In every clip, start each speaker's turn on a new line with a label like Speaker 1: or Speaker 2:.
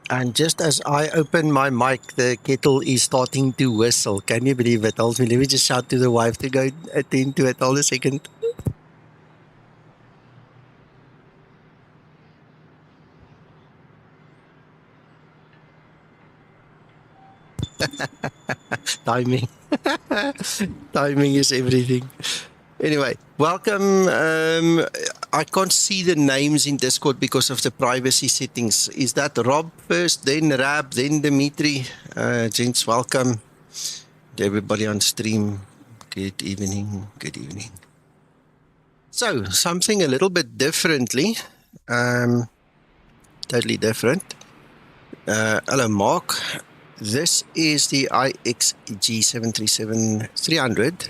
Speaker 1: And just as I open my mic, the kettle is starting to whistle. Can you believe it? Let me just shout to the wife to go attend to it. Hold a second. Timing. Timing is everything. Anyway, welcome. I can't see the names in Discord because of the privacy settings. Is that Rob first, then Rab, then Dimitri? Gents, welcome to everybody on stream. Good evening. Good evening. So, something a little bit differently. Totally different. Hello, Mark. This is the IXEG 737-300.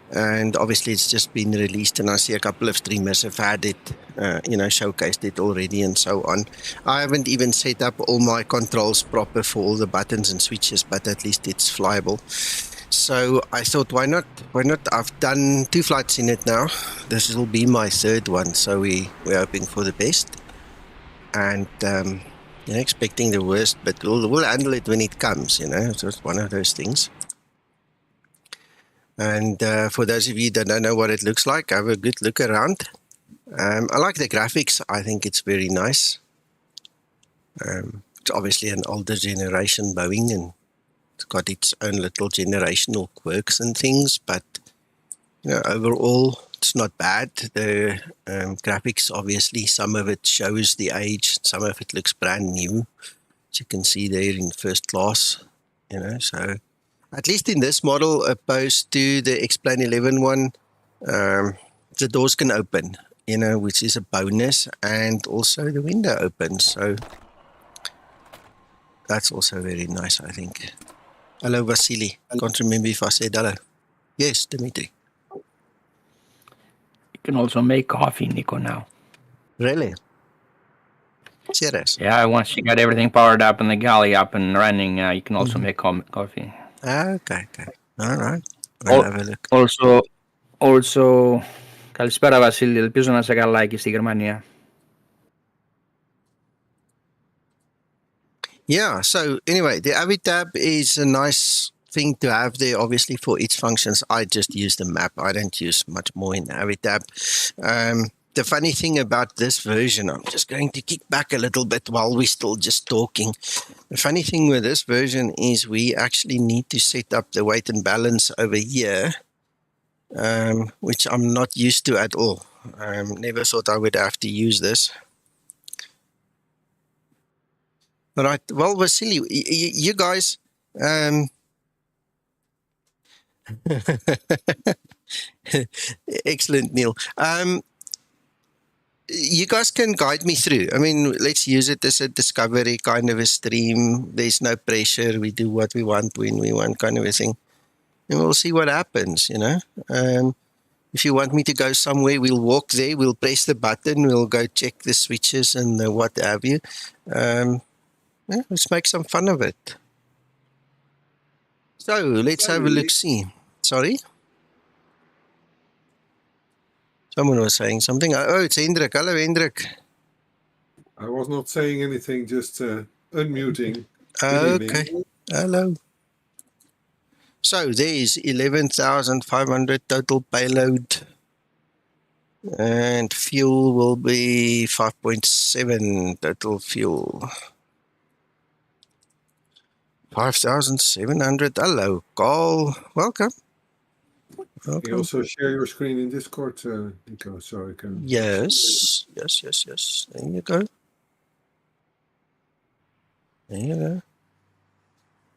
Speaker 1: And obviously it's just been released, and I see a couple of streamers have had it, showcased it already and so on. I haven't even set up all my controls proper for all the buttons and switches, but at least it's flyable. So I thought, why not? I've done 2 flights in it now. This will be my 3rd one, so we're hoping for the best. And expecting the worst, but we'll handle it when it comes, It's just one of those things. And for those of you that don't know what it looks like, have a good look around. I like the graphics. I think it's very nice. It's obviously an older generation Boeing, and it's got its own little generational quirks and things, but overall it's not bad. The graphics, obviously, some of it shows the age, some of it looks brand new, as you can see there in first class, so at least in this model, opposed to the X-Plane 11 one, the doors can open, which is a bonus, and also the window opens. So that's also very nice, I think. Hello, Vasily. I can't remember if I said hello. Yes, Dimitri.
Speaker 2: You can also make coffee, Nico, now.
Speaker 1: Really? Serious?
Speaker 2: Yeah, once you got everything powered up and the galley up and running, you can also make coffee.
Speaker 1: Okay. All right. I'll have a look.
Speaker 2: Also, καλησπέρα Βασίλη, ελπίζω να είσαι καλά εκεί στη Γερμανία.
Speaker 1: Yeah, so anyway, the AVI tab is a nice thing to have there, obviously, for its functions. I just use the map. I don't use much more in the AVI tab. The funny thing about this version, I'm just going to kick back a little bit while we're still just talking. The funny thing with this version is we actually need to set up the weight and balance over here, which I'm not used to at all. Never thought I would have to use this. All right. Well, Vasily, you guys... Excellent, Neil. You guys can guide me through. I mean, let's use it as a discovery kind of a stream. There's no pressure. We do what we want when we want, kind of a thing. And we'll see what happens, If you want me to go somewhere, we'll walk there. We'll press the button. We'll go check the switches and what have you. Let's make some fun of it. So, let's have a look-see. Sorry? Someone was saying something. Oh, it's Hendrik. Hello, Hendrik.
Speaker 3: I was not saying anything, just unmuting.
Speaker 1: Okay. Hello. So there is 11,500 total payload. And fuel will be 5.7 total fuel. 5,700. Hello, Carl. Welcome.
Speaker 3: Can you also share your screen in Discord, Nico, so I can...
Speaker 1: Yes. There you go.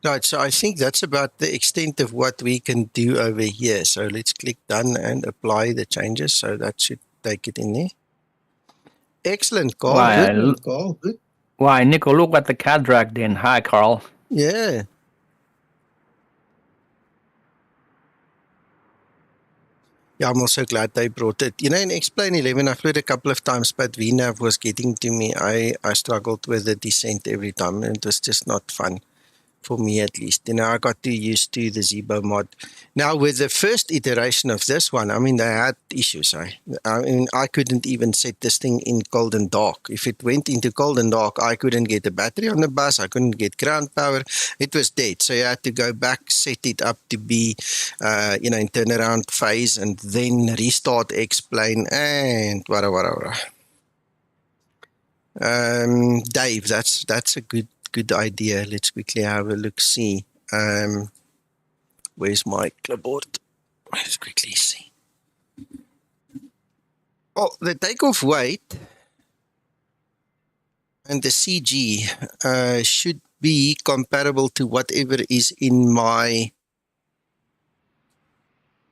Speaker 1: Right, so I think that's about the extent of what we can do over here. So let's click done and apply the changes. So that should take it in there. Excellent, Carl. Good.
Speaker 2: Why, Nico, look what the cat dragged in. Hi, Carl.
Speaker 1: Yeah. Yeah, I'm also glad they brought it. In X-Plane 11, I flew it a couple of times, but VNAV was getting to me. I struggled with the descent every time, and it was just not fun. for me at least. I got too used to the Zebo mod. Now with the first iteration of this one, I mean, they had issues. I mean, I couldn't even set this thing in cold and dark. If it went into cold and dark, I couldn't get a battery on the bus. I couldn't get ground power. It was dead. So you had to go back, set it up to be, in turnaround phase, and then restart X-plane and whatever. Dave, that's a good idea. Let's quickly have a look. See, where's my clipboard? Let's quickly see. Oh, the takeoff weight and the CG should be comparable to whatever is in my,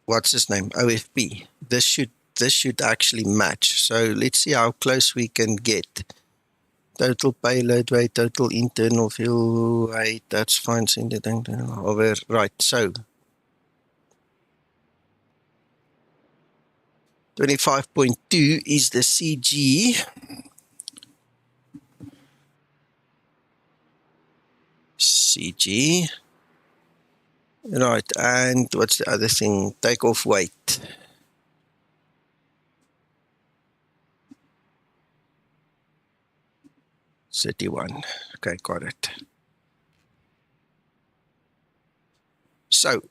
Speaker 1: what's his name, OFP. This should actually match. So let's see how close we can get. Total payload weight, total internal fuel weight, that's fine. Send it over. Right, so 25.2 is the CG. CG. Right, and what's the other thing? Takeoff weight. $31. Okay, got it. So,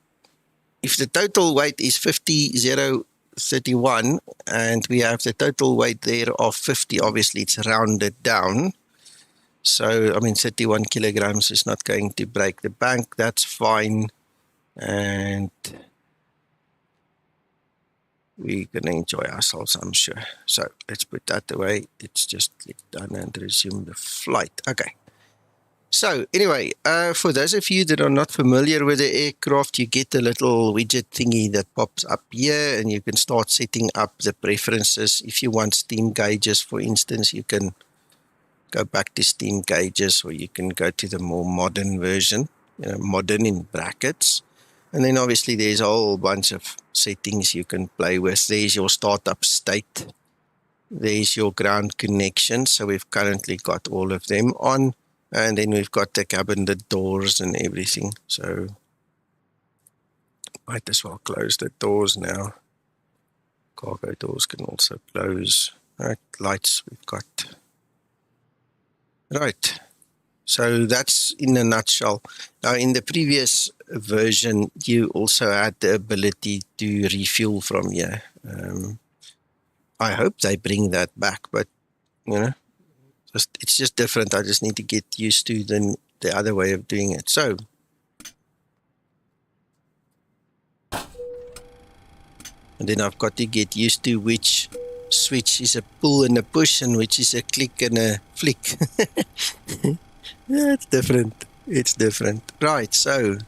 Speaker 1: if the total weight is 50,031 and we have the total weight there of 50, obviously it's rounded down. So, I mean, 31 kilograms is not going to break the bank. That's fine. And we're going to enjoy ourselves, I'm sure. So let's put that away. Let's just click done and resume the flight. Okay. So anyway, for those of you that are not familiar with the aircraft, you get a little widget thingy that pops up here and you can start setting up the preferences. If you want steam gauges, for instance, you can go back to steam gauges, or you can go to the more modern version, modern in brackets. And then obviously there's a whole bunch of settings you can play with. There's your startup state. There's your ground connection. So we've currently got all of them on. And then we've got the cabin, the doors and everything. So might as well close the doors now. Cargo doors can also close. Right, lights we've got. Right. So that's in a nutshell. Now, in the previous version, you also had the ability to refuel from here. I hope they bring that back, but, it's just different. I just need to get used to the other way of doing it. So, and then I've got to get used to which switch is a pull and a push and which is a click and a flick. Yeah, it's different. It's different. Right, so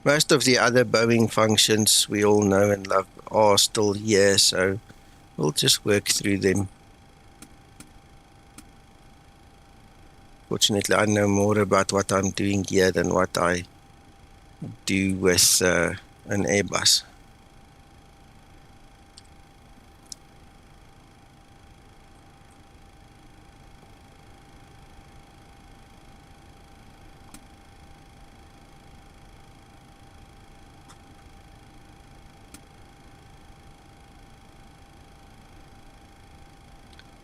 Speaker 1: most of the other Boeing functions we all know and love are still here, so we'll just work through them. Fortunately, I know more about what I'm doing here than what I do with an Airbus.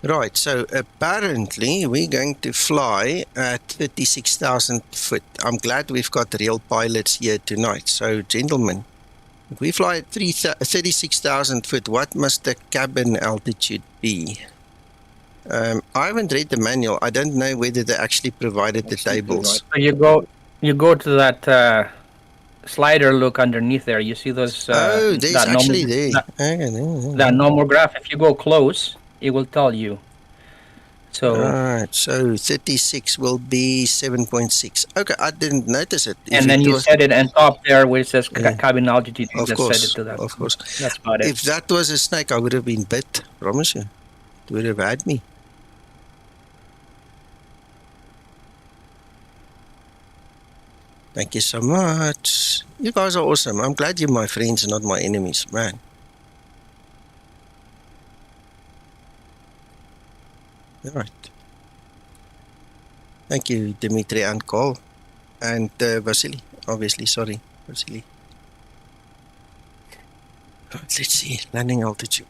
Speaker 1: Right, so apparently we're going to fly at 36,000 foot. I'm glad we've got real pilots here tonight. So, gentlemen, if we fly at 36,000 foot, what must the cabin altitude be? I haven't read the manual. I don't know whether they actually provided the tables.
Speaker 2: So you go to that slider look underneath there. You see those?
Speaker 1: Oh, there's actually there.
Speaker 2: That nomograph. If you go close, it will tell you. So
Speaker 1: right, so 36 will be 7.6. Okay, I didn't notice it.
Speaker 2: And then you set it on top there where it says cabin altitude.
Speaker 1: Of
Speaker 2: just
Speaker 1: course,
Speaker 2: set it to that.
Speaker 1: Of course.
Speaker 2: That's about it.
Speaker 1: If that was a snake, I would have been bit. Promise you. It would have had me. Thank you so much. You guys are awesome. I'm glad you're my friends and not my enemies, man. All right. Thank you, Dimitri and Cole. And Vasily, obviously, sorry, Vasily. Right, let's see, landing altitude.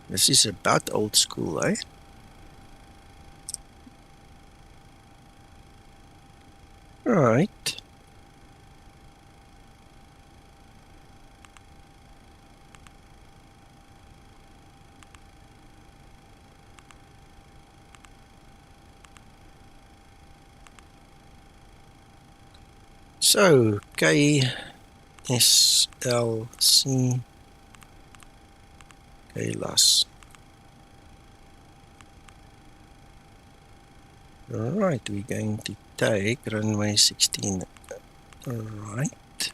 Speaker 1: This is about old school, eh? Right. So, KSLC, KLAS. Alright, we're going to take runway 16. Alright.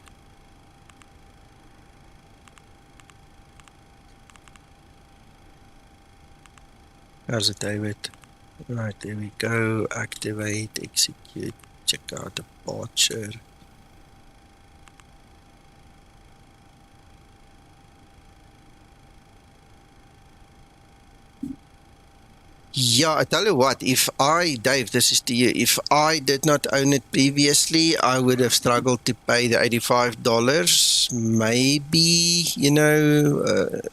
Speaker 1: How's it, David? Right, there we go. Activate, execute, check out departure. Yeah, I tell you what, Dave, this is to you. If I did not own it previously, I would have struggled to pay the $85. Maybe, you know,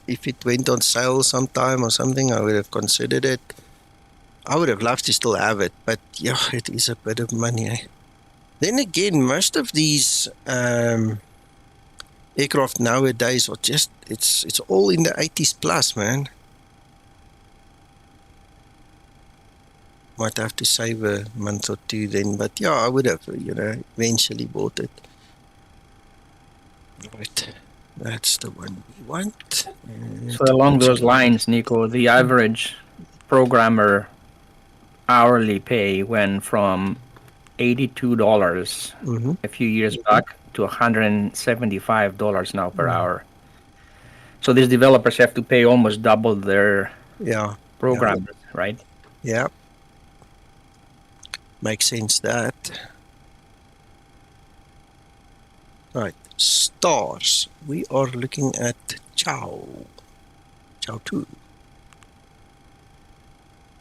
Speaker 1: if it went on sale sometime or something, I would have considered it. I would have loved to still have it, but yeah, it is a bit of money, eh? Then again, most of these aircraft nowadays are just, it's all in the 80s plus, man. Might have to save a month or two then, but yeah, I would have, you know, eventually bought it. Right, that's the one we want.
Speaker 2: So along those lines, Nico, the average programmer hourly pay went from $82 a few years back to $175 now per hour. So these developers have to pay almost double their programmers, right?
Speaker 1: Yeah. Makes sense that. Right, stars. We are looking at Chow 2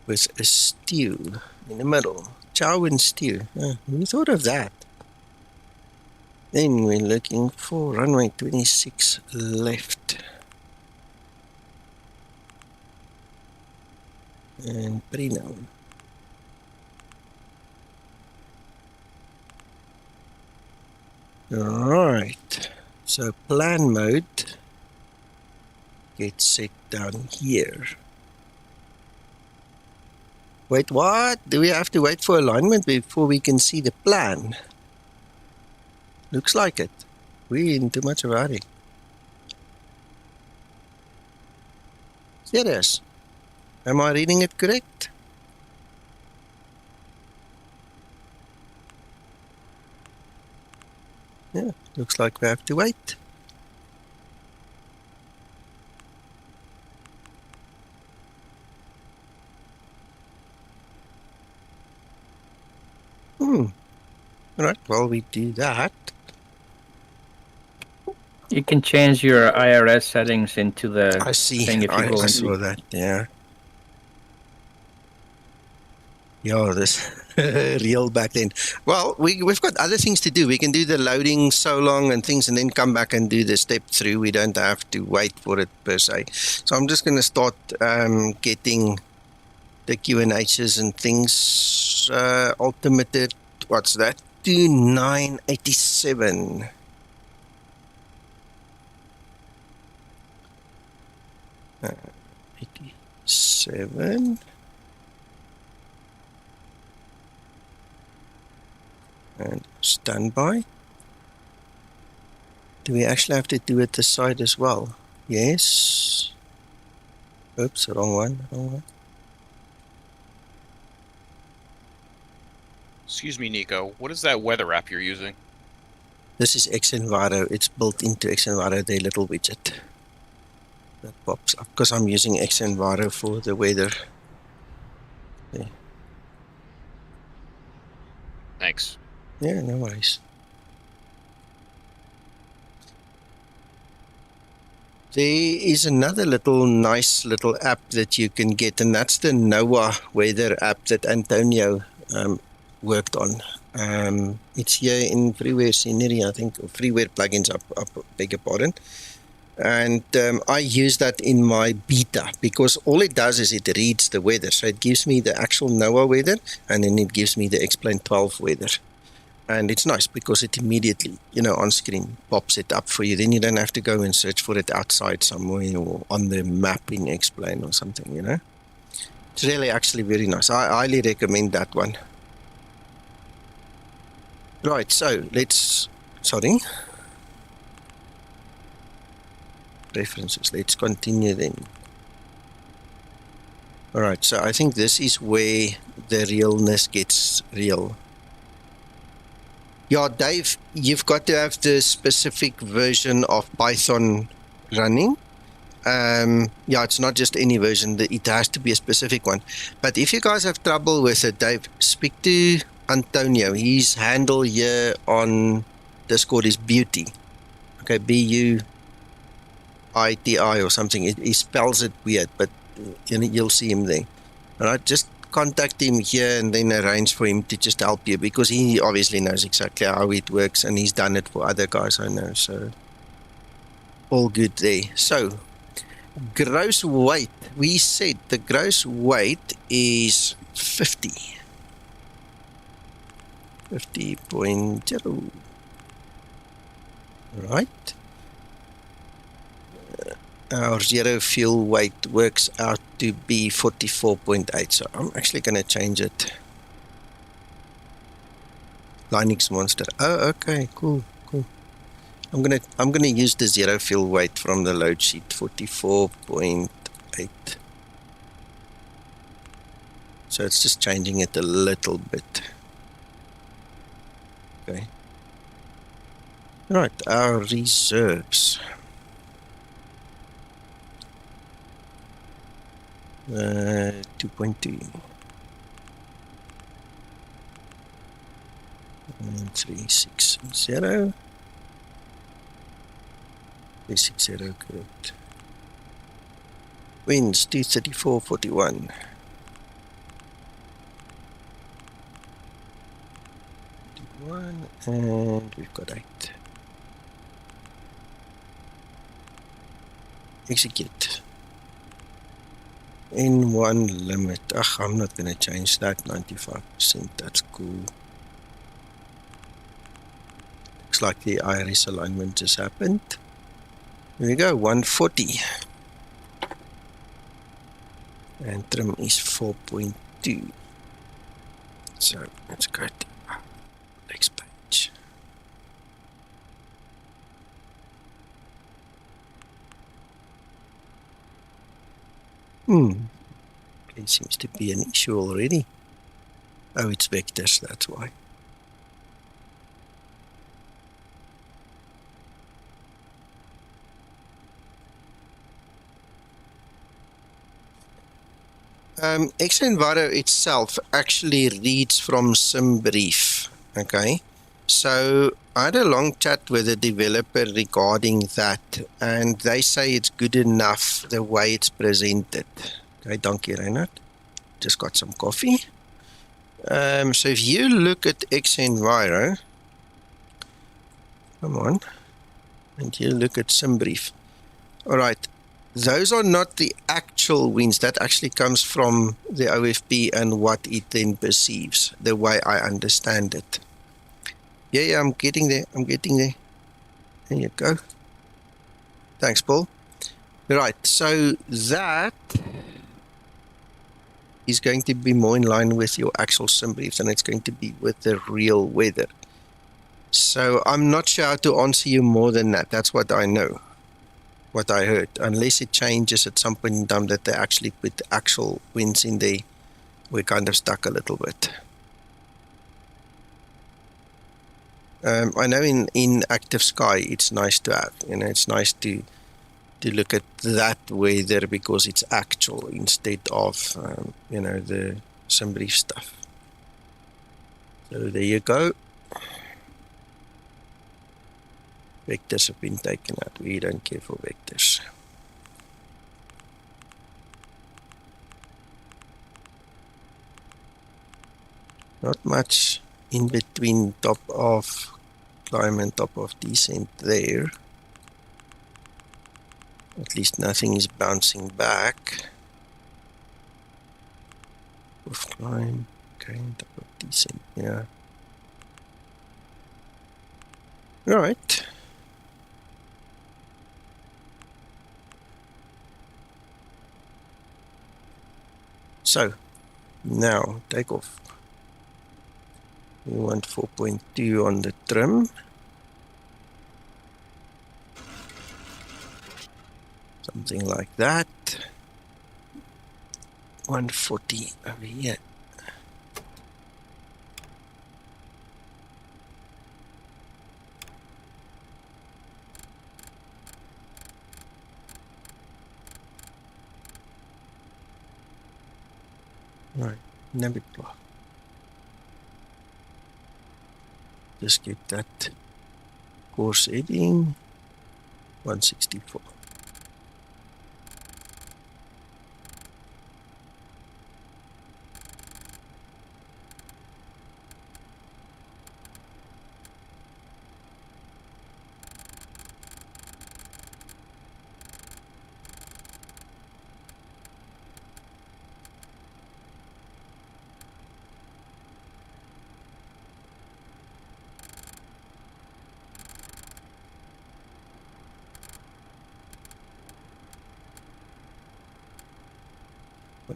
Speaker 1: with a stew in the middle. Chow and stew. Who thought of that? Then we're looking for runway 26 left. And pre-now. Alright, so plan mode gets set down here. Wait, what? Do we have to wait for alignment before we can see the plan? Looks like it. We're in too much of a hurry. Serious? Am I reading it correct? Yeah, looks like we have to wait. Alright, well, we do that.
Speaker 2: You can change your IRS settings into the
Speaker 1: I see.
Speaker 2: thing if you go
Speaker 1: I saw that, yeah. Yeah, this real back then. Well, we've got other things to do. We can do the loading so long and things and then come back and do the step through. We don't have to wait for it per se. So I'm just going to start getting the Q&H's and things ultimated. What's that? 2987. Uh, 87. And standby. Do we actually have to do it this side as well? Yes. Oops, wrong one.
Speaker 4: Excuse me, Nico. What is that weather app you're using?
Speaker 1: This is XEnviro. It's built into XEnviro, their little widget that pops up because I'm using XEnviro for the weather. Okay.
Speaker 4: Thanks.
Speaker 1: Yeah, no worries. There is another nice little app that you can get, and that's the NOAA weather app that Antonio worked on. It's here in Freeware Scenery, I think, or Freeware plugins, I beg your pardon. And I use that in my beta because all it does is it reads the weather. So it gives me the actual NOAA weather, and then it gives me the X-Plane 12 weather. And it's nice because it immediately, on screen pops it up for you. Then you don't have to go and search for it outside somewhere or on the map in X-Plane or something, It's really actually very nice. I highly recommend that one. Right, so preferences. Let's continue then. All right, so I think this is where the realness gets real. Yeah, Dave, you've got to have the specific version of Python running. It's not just any version. It has to be a specific one. But if you guys have trouble with it, Dave, speak to Antonio. His handle here on Discord is Beauty. Okay, BUITI or something. He spells it weird, but you'll see him there. All right, just contact him here and then arrange for him to just help you because he obviously knows exactly how it works and he's done it for other guys I know. So all good there. So gross weight. We said the gross weight is 50. 50.0. Right. Our zero fuel weight works out to be 44.8. So I'm actually going to change it. Linux Monster. Oh, okay, cool. I'm gonna use the zero fuel weight from the load sheet, 44.8. So it's just changing it a little bit. Okay. Right, our reserves. 2.2. 360. 360, correct. Winds 234.41. 1 and we've got 8. Execute. N1 limit. I'm not going to change that. 95%. That's cool. Looks like the iris alignment just happened. Here we go. 140. And trim is 4.2. So that's good. Next page. It seems to be an issue already. Oh, it's vectors, that's why. Xenviro itself actually reads from SimBrief. Okay, so I had a long chat with a developer regarding that, and they say it's good enough the way it's presented. Okay, thank you, Reinhard. Just got some coffee. So if you look at Xenviro, come on, and you look at SimBrief. All right. Those are not the actual winds. That actually comes from the OFP and what it then perceives, the way I understand it. Yeah, I'm getting there. There you go. Thanks, Paul. Right, so that is going to be more in line with your actual SimBriefs, and it's going to be with the real weather. So I'm not sure how to answer you more than that. That's what I know. What I heard, unless it changes at some point in time that they actually put actual winds in there, we're kind of stuck a little bit. I know in Active Sky it's nice to have, it's nice to look at that weather because it's actual instead of the SimBrief stuff. So there you go. Vectors have been taken out. We don't care for vectors. Not much in between top of climb and top of descent there. At least nothing is bouncing back. Of climb, okay, top of descent, yeah. Right. So, now take off. We want 4.2 on the trim. Something like that. 140 over here. Right, navig block. Just get that course heading. 164.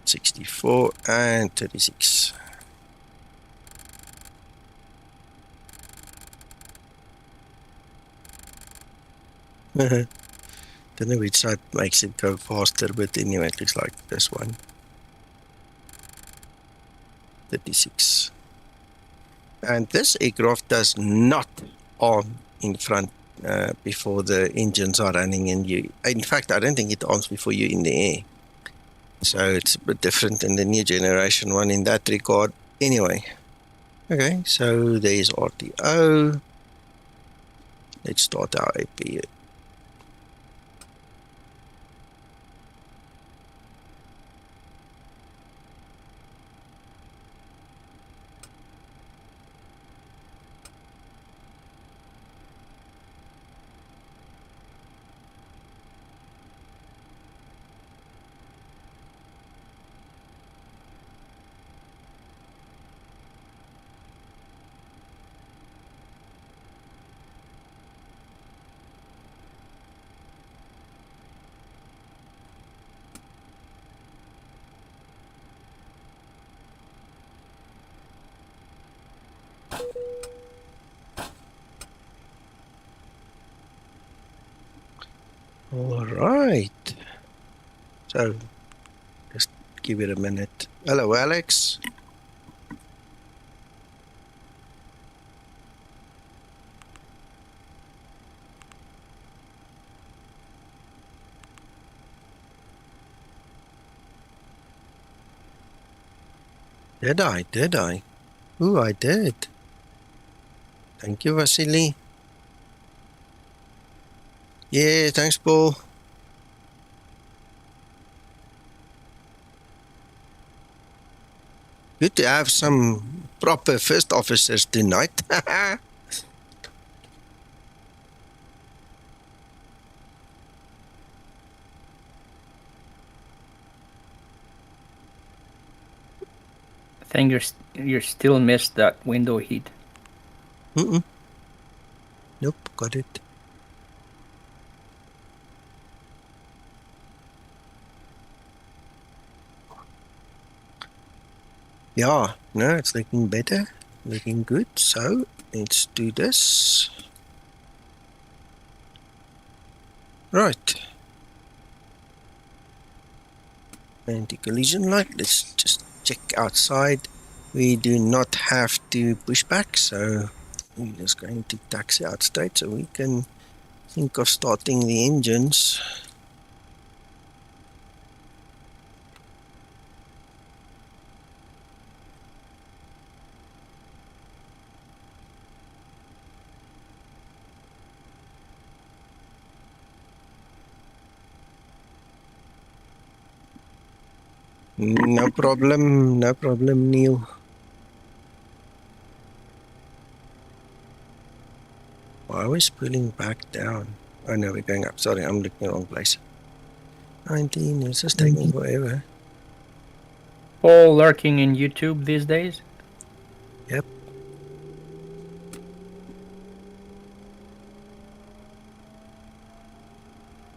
Speaker 1: .64 and 36. Don't know which side makes it go faster, but anyway, it looks like this one. 36. And this aircraft does not arm in front before the engines are running, and you. In fact, I don't think it arms before you're in the air. So it's a bit different in the new generation one in that regard. Anyway, okay, so there's RTO. Let's start our APU. All right. So, just give it a minute. Hello, Alex. Did I? Did I? Ooh, I did. Thank you, Vasily. Yeah, thanks, Paul. Good to have some proper first officers tonight.
Speaker 2: I think you're still missed that window heat.
Speaker 1: Nope, got it. Yeah, no, it's looking better, looking good. So let's do this. Right. Anti-collision light. Let's just check outside. We do not have to push back, so we're just going to taxi out straight so we can think of starting the engines. No problem, Neil. Why are we spooling back down? Oh no, we're going up. Sorry, I'm looking in the wrong place. 19, it's just taking forever.
Speaker 2: All lurking in YouTube these days?
Speaker 1: Yep.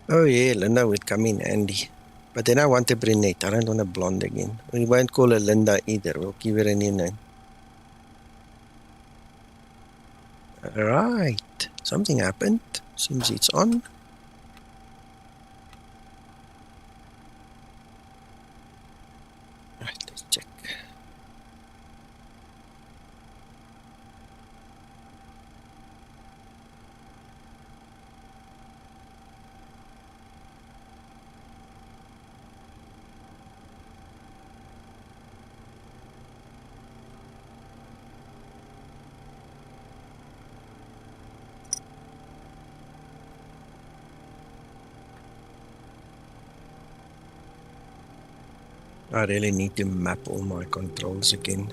Speaker 1: Oh yeah, Linda would come in handy. But then I want a brunette. I don't want a blonde again. We won't call her Linda either. We'll give her a new name. Right. Something happened. Seems it's on. Right, let's check. I really need to map all my controls again.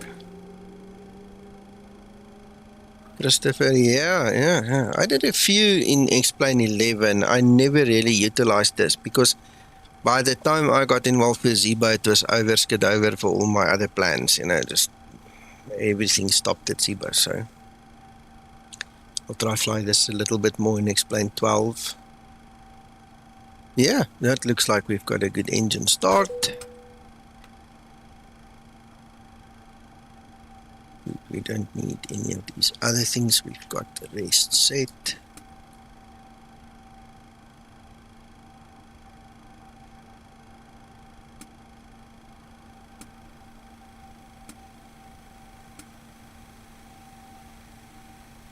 Speaker 1: Christopher, yeah. I did a few in Explain 11. I never really utilized this because by the time I got involved with Ziba, it was over for all my other plans. Just everything stopped at Ziba. So I'll try fly this a little bit more in Explain 12. Yeah, that looks like we've got a good engine start. We don't need any of these other things. We've got the rest set.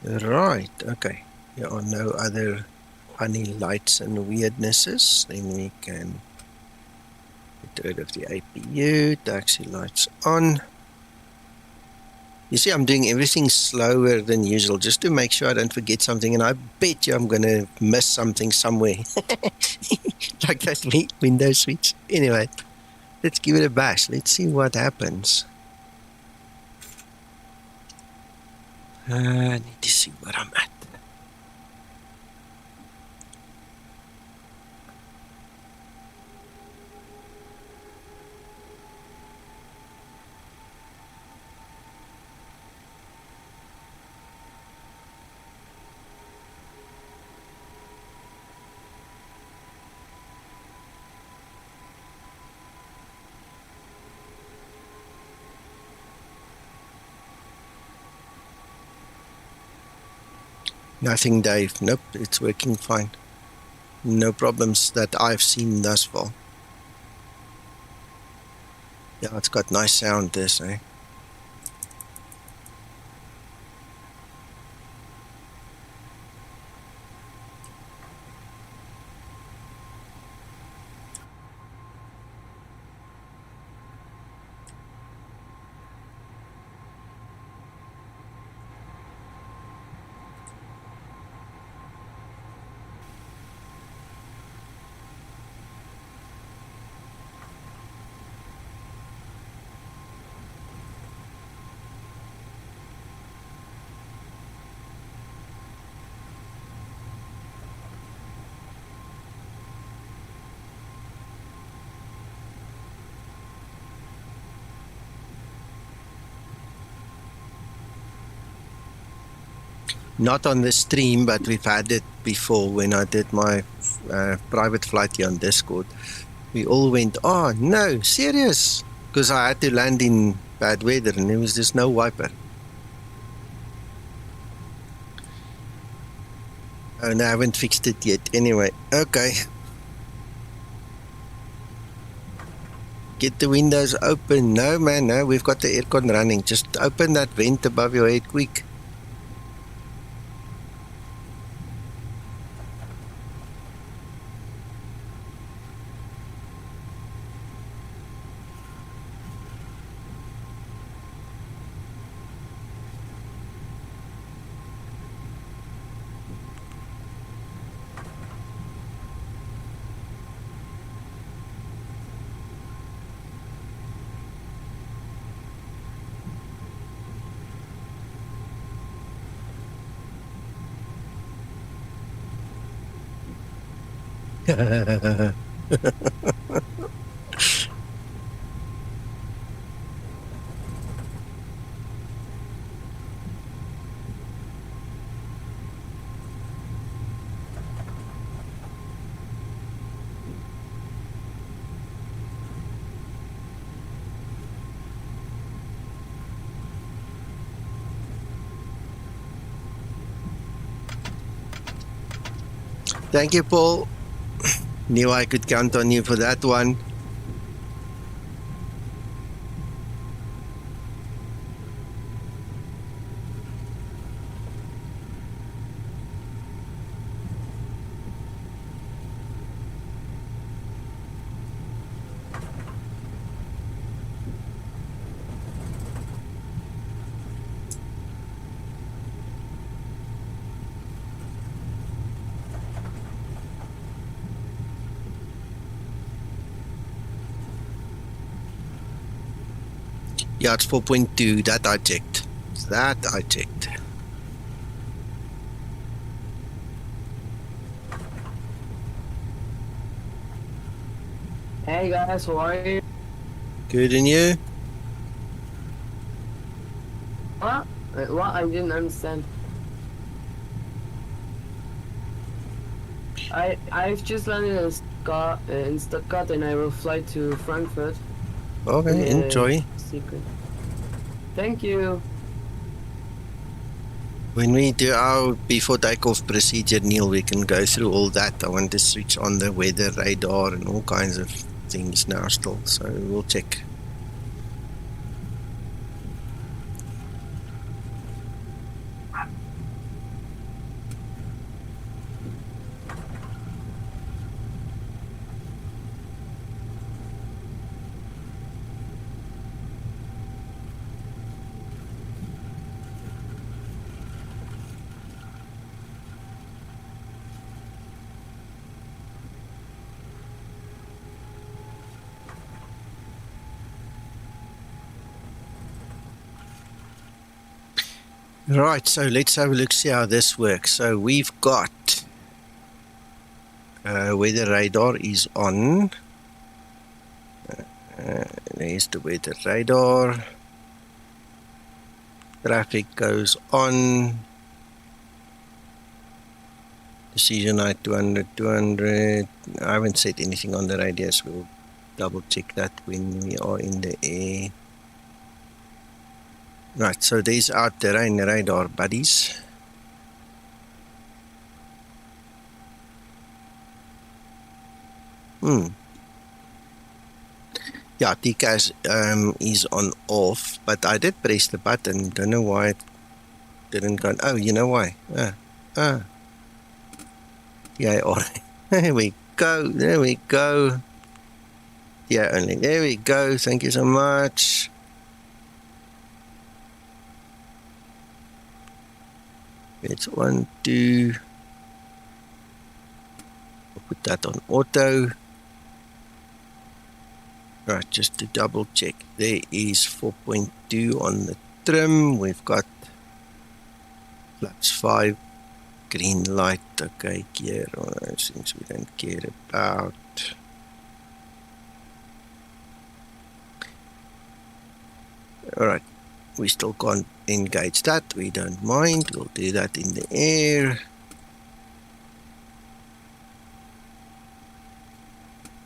Speaker 1: Right, okay. There are no other honey lights and weirdnesses. Then we can get rid of the APU. Taxi lights on. You see, I'm doing everything slower than usual just to make sure I don't forget something, and I bet you I'm going to miss something somewhere. Like that Windows switch. Anyway, let's give it a bash. Let's see what happens. I need to see where I'm at. Nothing, Dave. Nope, it's working fine. No problems that I've seen thus far. Yeah, it's got nice sound, this, eh? Not on the stream, but we've had it before when I did my private flight here on Discord. We all went, oh no, serious? Because I had to land in bad weather and there was just no wiper. Oh no, I haven't fixed it yet. Anyway, okay. Get the windows open. No man, no, we've got the aircon running. Just open that vent above your head quick. Thank you, Paul. Knew I could count on you for that one. Yeah, it's 4.2. That I checked.
Speaker 5: Hey guys, how are you?
Speaker 1: Good, and you?
Speaker 5: What? What? I didn't understand. I've just landed in Stuttgart and I will fly to Frankfurt.
Speaker 1: Okay, enjoy.
Speaker 5: Secret. Thank you.
Speaker 1: When we do our before takeoff procedure, Neil, we can go through all that. I want to switch on the weather radar and all kinds of things now still, so we'll check. Right, so let's have a look, see how this works. So we've got weather radar is on. There's the weather radar. Traffic goes on. Decision height 200. I haven't said anything on the radius. We'll double check that when we are in the air. Right, so there's our terrain radar, buddies. Yeah, TCAS is on off, but I did press the button. Don't know why it didn't go. Oh, you know why? Yeah, all right. There we go. Yeah, only there we go. Thank you so much. It's 1, 2. I'll put that on auto. Right, just to double check. There is 4.2 on the trim. We've got flaps 5. Green light. Okay, gear. Things we don't care about. Alright. We still can't engage that. We don't mind. We'll do that in the air.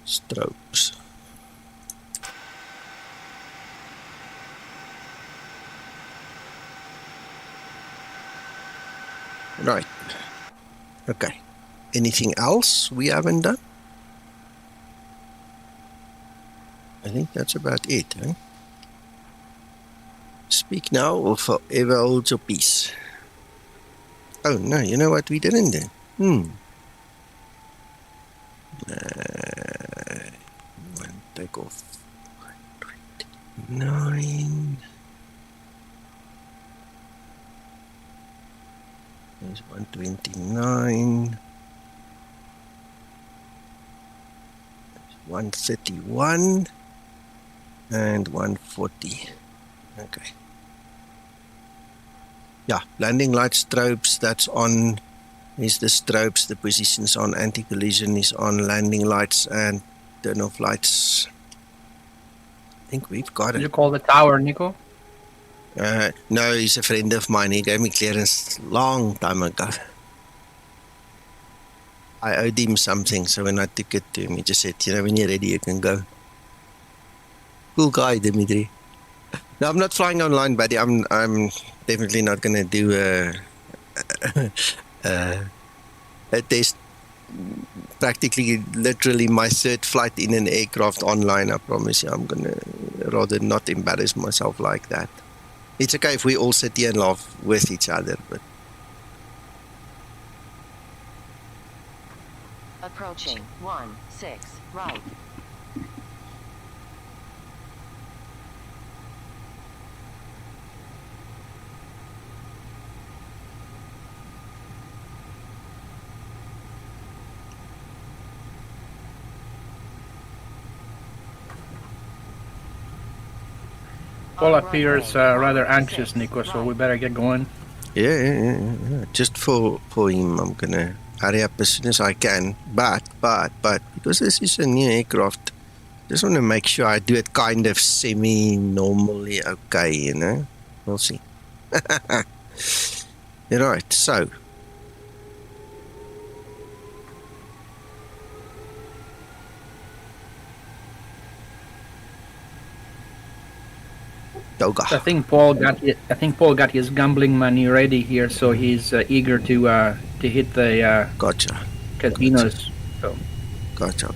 Speaker 1: Strobes. Right. Okay. Anything else we haven't done? I think that's about it, eh? Speak now or forever hold your peace. Oh no, you know what we didn't do? One take off. 129. There's 129. 131 and 140. Okay. Yeah, landing light strobes, that's on. Is the strobes, the positions on, anti-collision is on, landing lights and turn-off lights. I think we've got
Speaker 2: Did you
Speaker 1: it.
Speaker 2: call the tower, Nico?
Speaker 1: No, he's a friend of mine. He gave me clearance long time ago. I owed him something, so when I took it to him, he just said, you know, when you're ready, you can go. Cool guy, Dimitri. No, I'm not flying online, buddy. I'm definitely not going to do a test. Practically, literally, my third flight in an aircraft online. I promise you, I'm going to rather not embarrass myself like that. It's okay if we all sit here and laugh with each other, but
Speaker 6: Approaching 16 right.
Speaker 2: Paul appears rather anxious, Nico, so we better get going.
Speaker 1: yeah. Just for him, I'm going to hurry up as soon as I can. But, because this is a new aircraft, just want to make sure I do it kind of semi-normally okay, you know? We'll see. Right, so. Toga.
Speaker 2: I think Paul got his gambling money ready here, so he's eager to hit the
Speaker 1: Gotcha.
Speaker 2: casinos. So.
Speaker 1: Gotcha.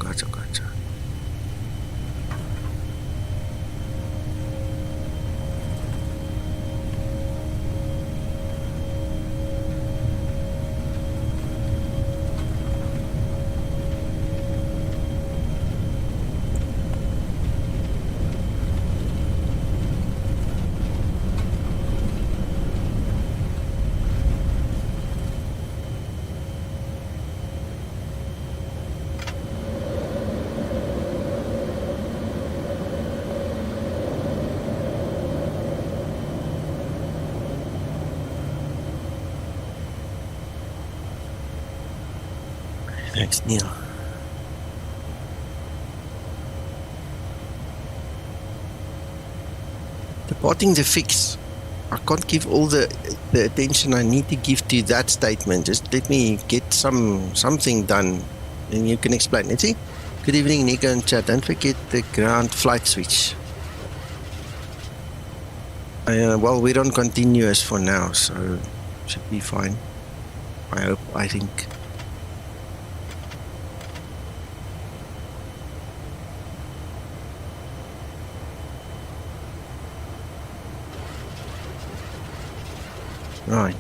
Speaker 1: Thanks, Neil. Departing the fix. I can't give all the attention I need to give to that statement. Just let me get something done, and you can explain. Let's see. Good evening, Nico and chat. Don't forget the ground flight switch. Well, we're on continuous for now, so should be fine. I think. Right.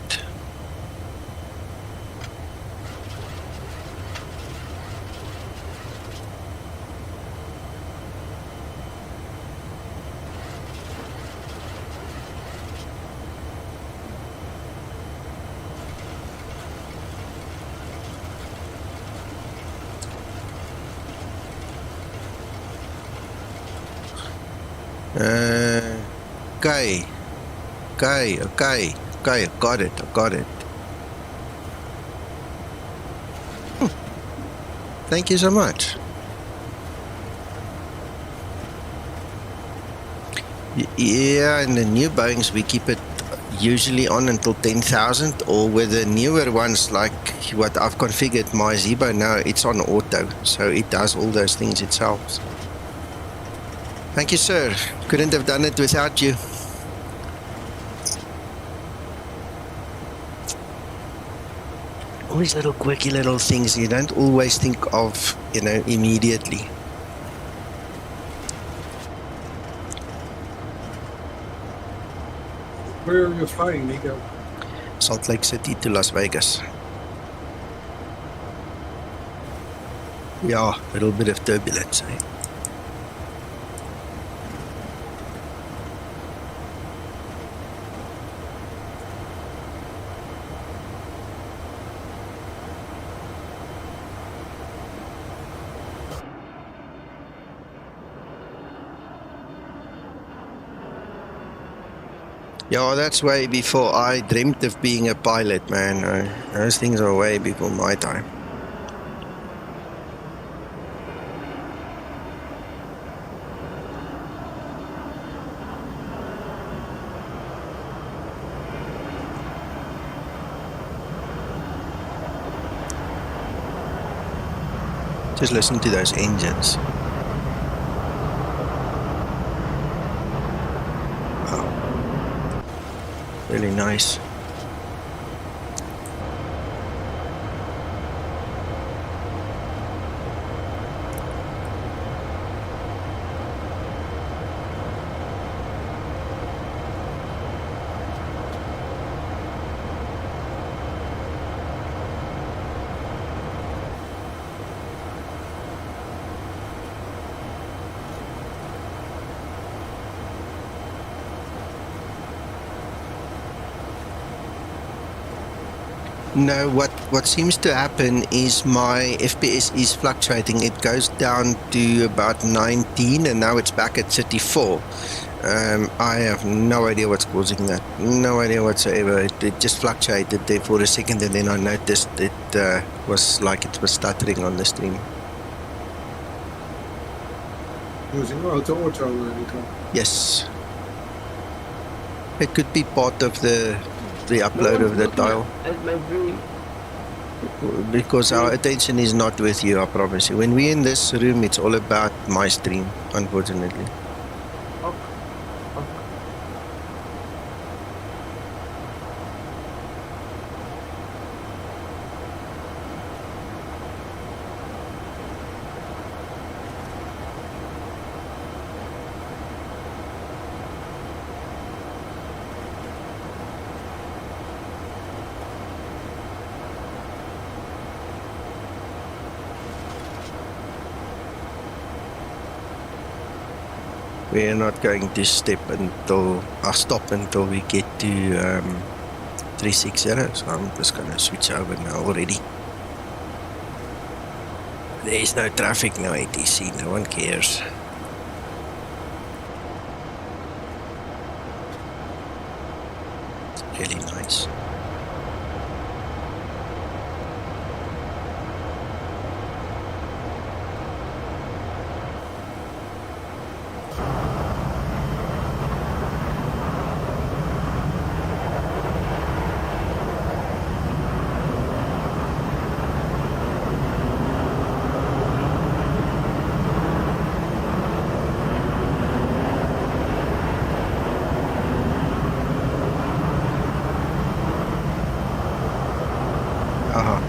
Speaker 1: Okay. I got it. Thank you so much. Yeah, in the new Boeings we keep it usually on until 10,000, or with the newer ones like what I've configured my Zebo now, it's on auto, so it does all those things itself. Thank you, sir. Couldn't have done it without you. All these little quirky little things you don't always think of, you know, immediately.
Speaker 3: Where are you flying, Nico?
Speaker 1: Salt Lake City to Las Vegas. Yeah, a little bit of turbulence, eh? Yeah, that's way before I dreamt of being a pilot, man. Those things are way before my time. Just listen to those engines. Wow. Really nice. No, what seems to happen is my FPS is fluctuating. It goes down to about 19 and now it's back at 34. I have no idea what's causing that. No idea whatsoever. It just fluctuated there for a second and then I noticed it was like it was stuttering on the stream.
Speaker 3: Using auto, Nico.
Speaker 1: Yes. It could be part of the upload of the tile.
Speaker 5: At my dream.
Speaker 1: Because our attention is not with you, I promise you. When we're in this room, it's all about my stream, unfortunately. We are not going to stop until we get to 360, so I'm just going to switch over now already. There is no traffic, no ATC, no one cares. Really nice.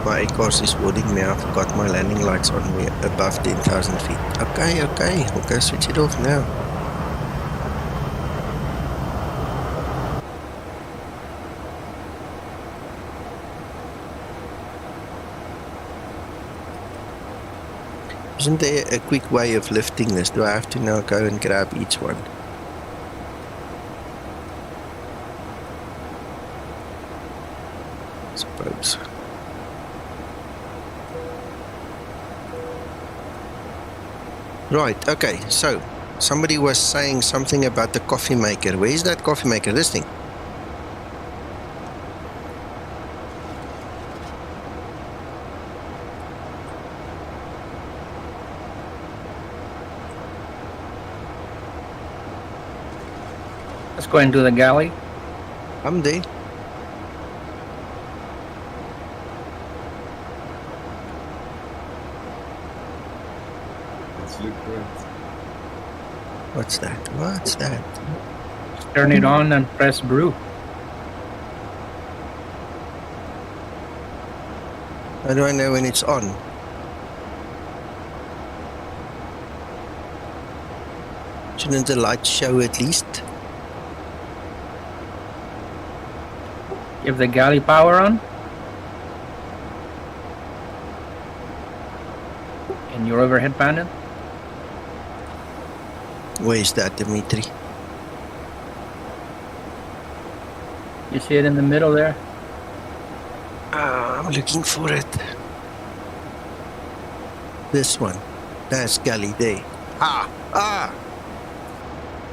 Speaker 1: My course is warning me. I forgot my landing lights on me above 10,000 feet. Okay, we'll go switch it off now. Isn't there a quick way of lifting this? Do I have to now go and grab each one? I suppose. Right, okay, so somebody was saying something about the coffee maker. Where is that coffee maker? This thing.
Speaker 2: Let's go into the galley.
Speaker 1: I'm there. What's that? What's that?
Speaker 2: Just turn it on and press brew.
Speaker 1: How do I know when it's on? Shouldn't the light show at least?
Speaker 2: Give the galley power on. In your overhead panel.
Speaker 1: Where is that, Dimitri?
Speaker 2: You see it in the middle there?
Speaker 1: I'm looking for it. This one. That's galley there. Ah!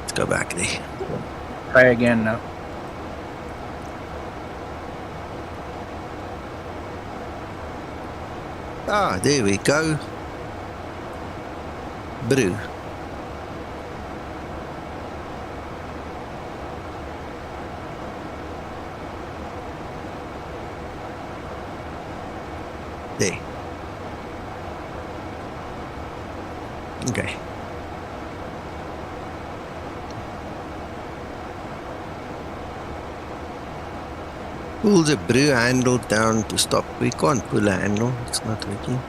Speaker 1: Let's go back there.
Speaker 2: Try again now.
Speaker 1: Ah, there we go. Brew. There. Okay. Pull the brew handle down to stop. We can't pull a handle. It's not working.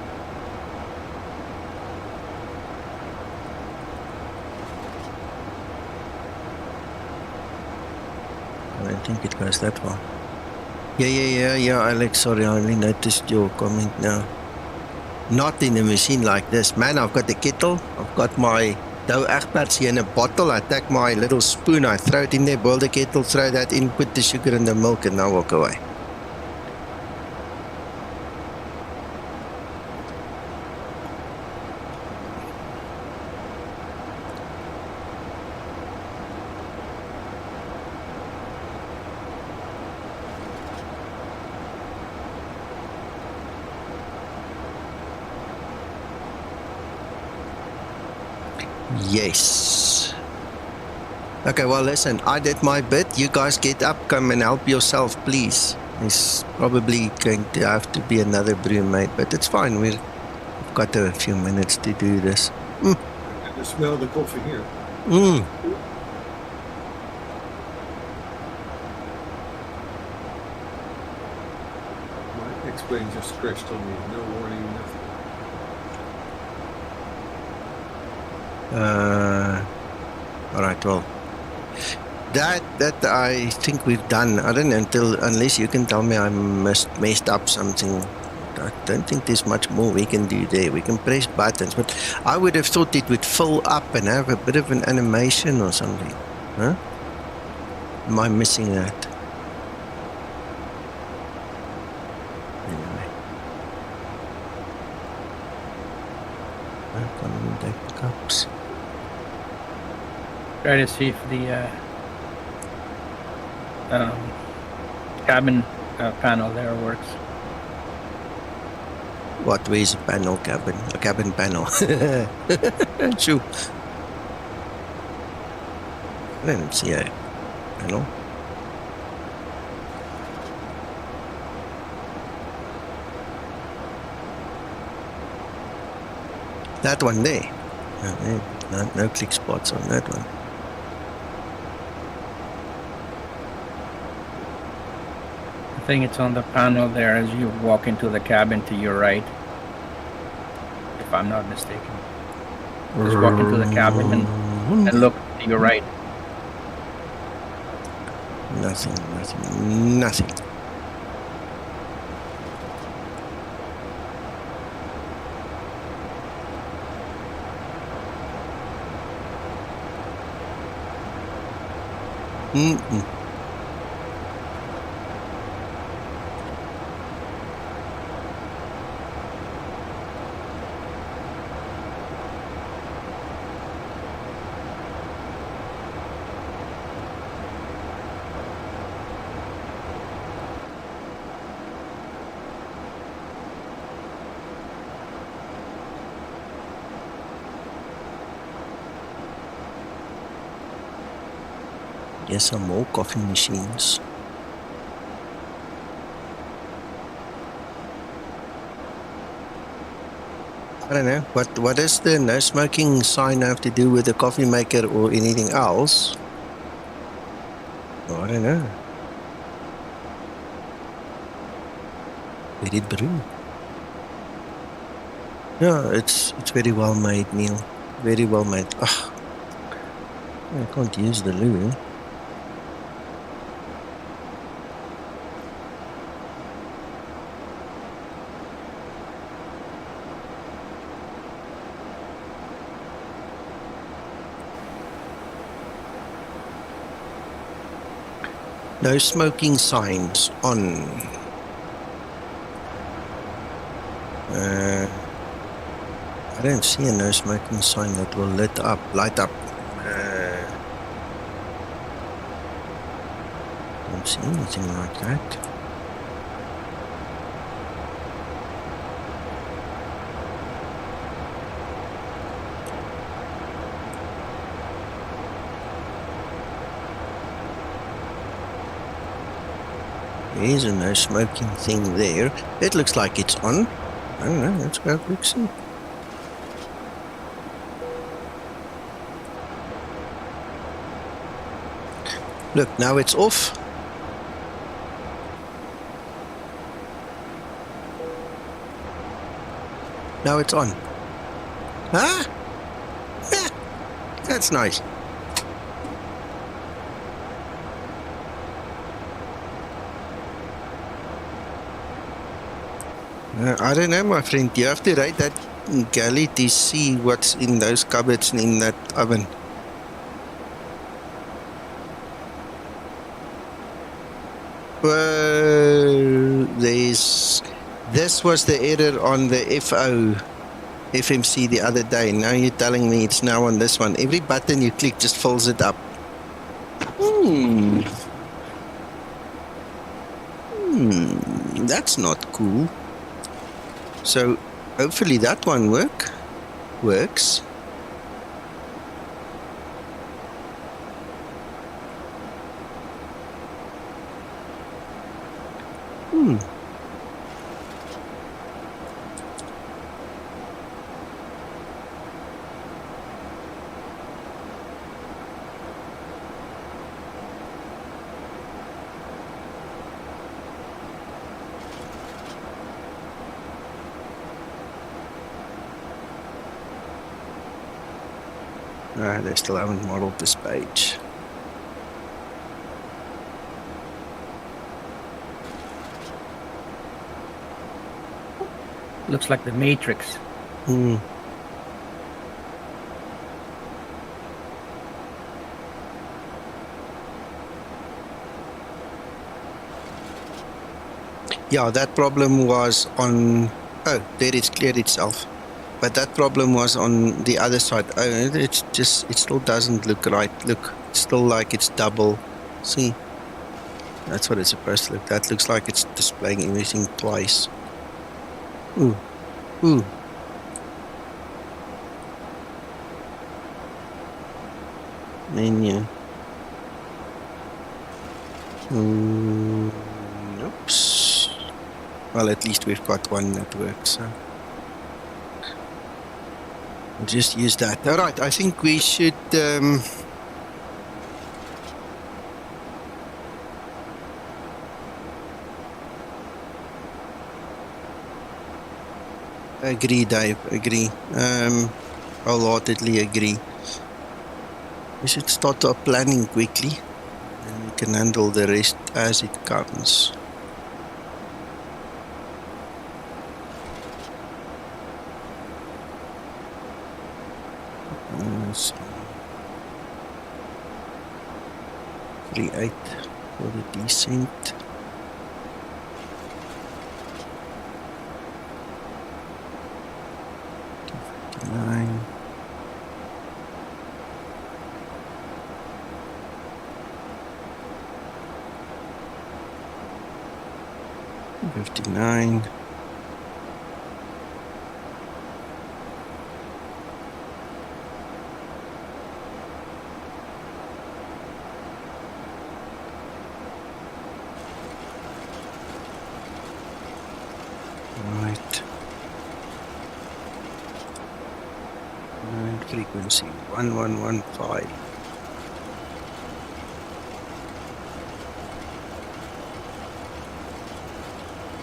Speaker 1: I don't think it goes that far. Yeah, Alex, sorry, I only noticed your comment now. Not in a machine like this. Man, I've got the kettle, I've got my dough egberts here in a bottle. I take my little spoon, I throw it in there, boil the kettle, throw that in, put the sugar and the milk, and now walk away. Yes. Okay, well, listen, I did my bit. You guys get up, come and help yourself, please. There's probably going to have to be another brew made, but it's fine. We've got a few minutes to do this.
Speaker 3: I can smell the coffee here. My X-plane just crashed on me. No warning, nothing.
Speaker 1: All right, well, that I think we've done. I don't know unless you can tell me I messed up something. I don't think there's much more we can do there. We can press buttons, but I would have thought it would fill up and have a bit of an animation or something. Huh? Am I missing that? Anyway. I can't even take the cups.
Speaker 2: Try to see if the cabin panel there works.
Speaker 1: What? Where's a panel cabin? A cabin panel. True. I didn't see a panel. That one there. No click spots on that one.
Speaker 2: I think it's on the panel there as you walk into the cabin to your right, if I'm not mistaken. Just walk into the cabin and look to your right.
Speaker 1: Nothing. Yes, some more coffee machines. I don't know. What does the no smoking sign have to do with the coffee maker or anything else? Oh, I don't know. Very brew. Yeah, it's very well made, Neil. Very well made. Ugh. I can't use the loo. No smoking signs on. I don't see a no smoking sign that will light up. Don't see anything like that. There's a no smoking thing there. It looks like it's on. I don't know, let's go quick see. Look, now it's off. Now it's on. Huh? Yeah, that's nice. I don't know, my friend. You have to ride that galley to see what's in those cupboards and in that oven. Whoa, this was the error on the FMC the other day. Now you're telling me it's now on this one. Every button you click just fills it up. That's not cool. So hopefully that one works. They still haven't modeled this page.
Speaker 2: Looks like the Matrix.
Speaker 1: Yeah, that problem was on... Oh, there it's cleared itself. But that problem was on the other side. It still doesn't look right. Look, it's still like it's double. See? That's what it's supposed to look. That looks like it's displaying everything twice. Ooh. Menu. Oops. Well, at least we've got one that works. So. Just use that. All right, I think we should agree, Dave, agree. Wholeheartedly agree. We should start our planning quickly and we can handle the rest as it comes. So 38 for the descent. $59. $59. Frequency 1115.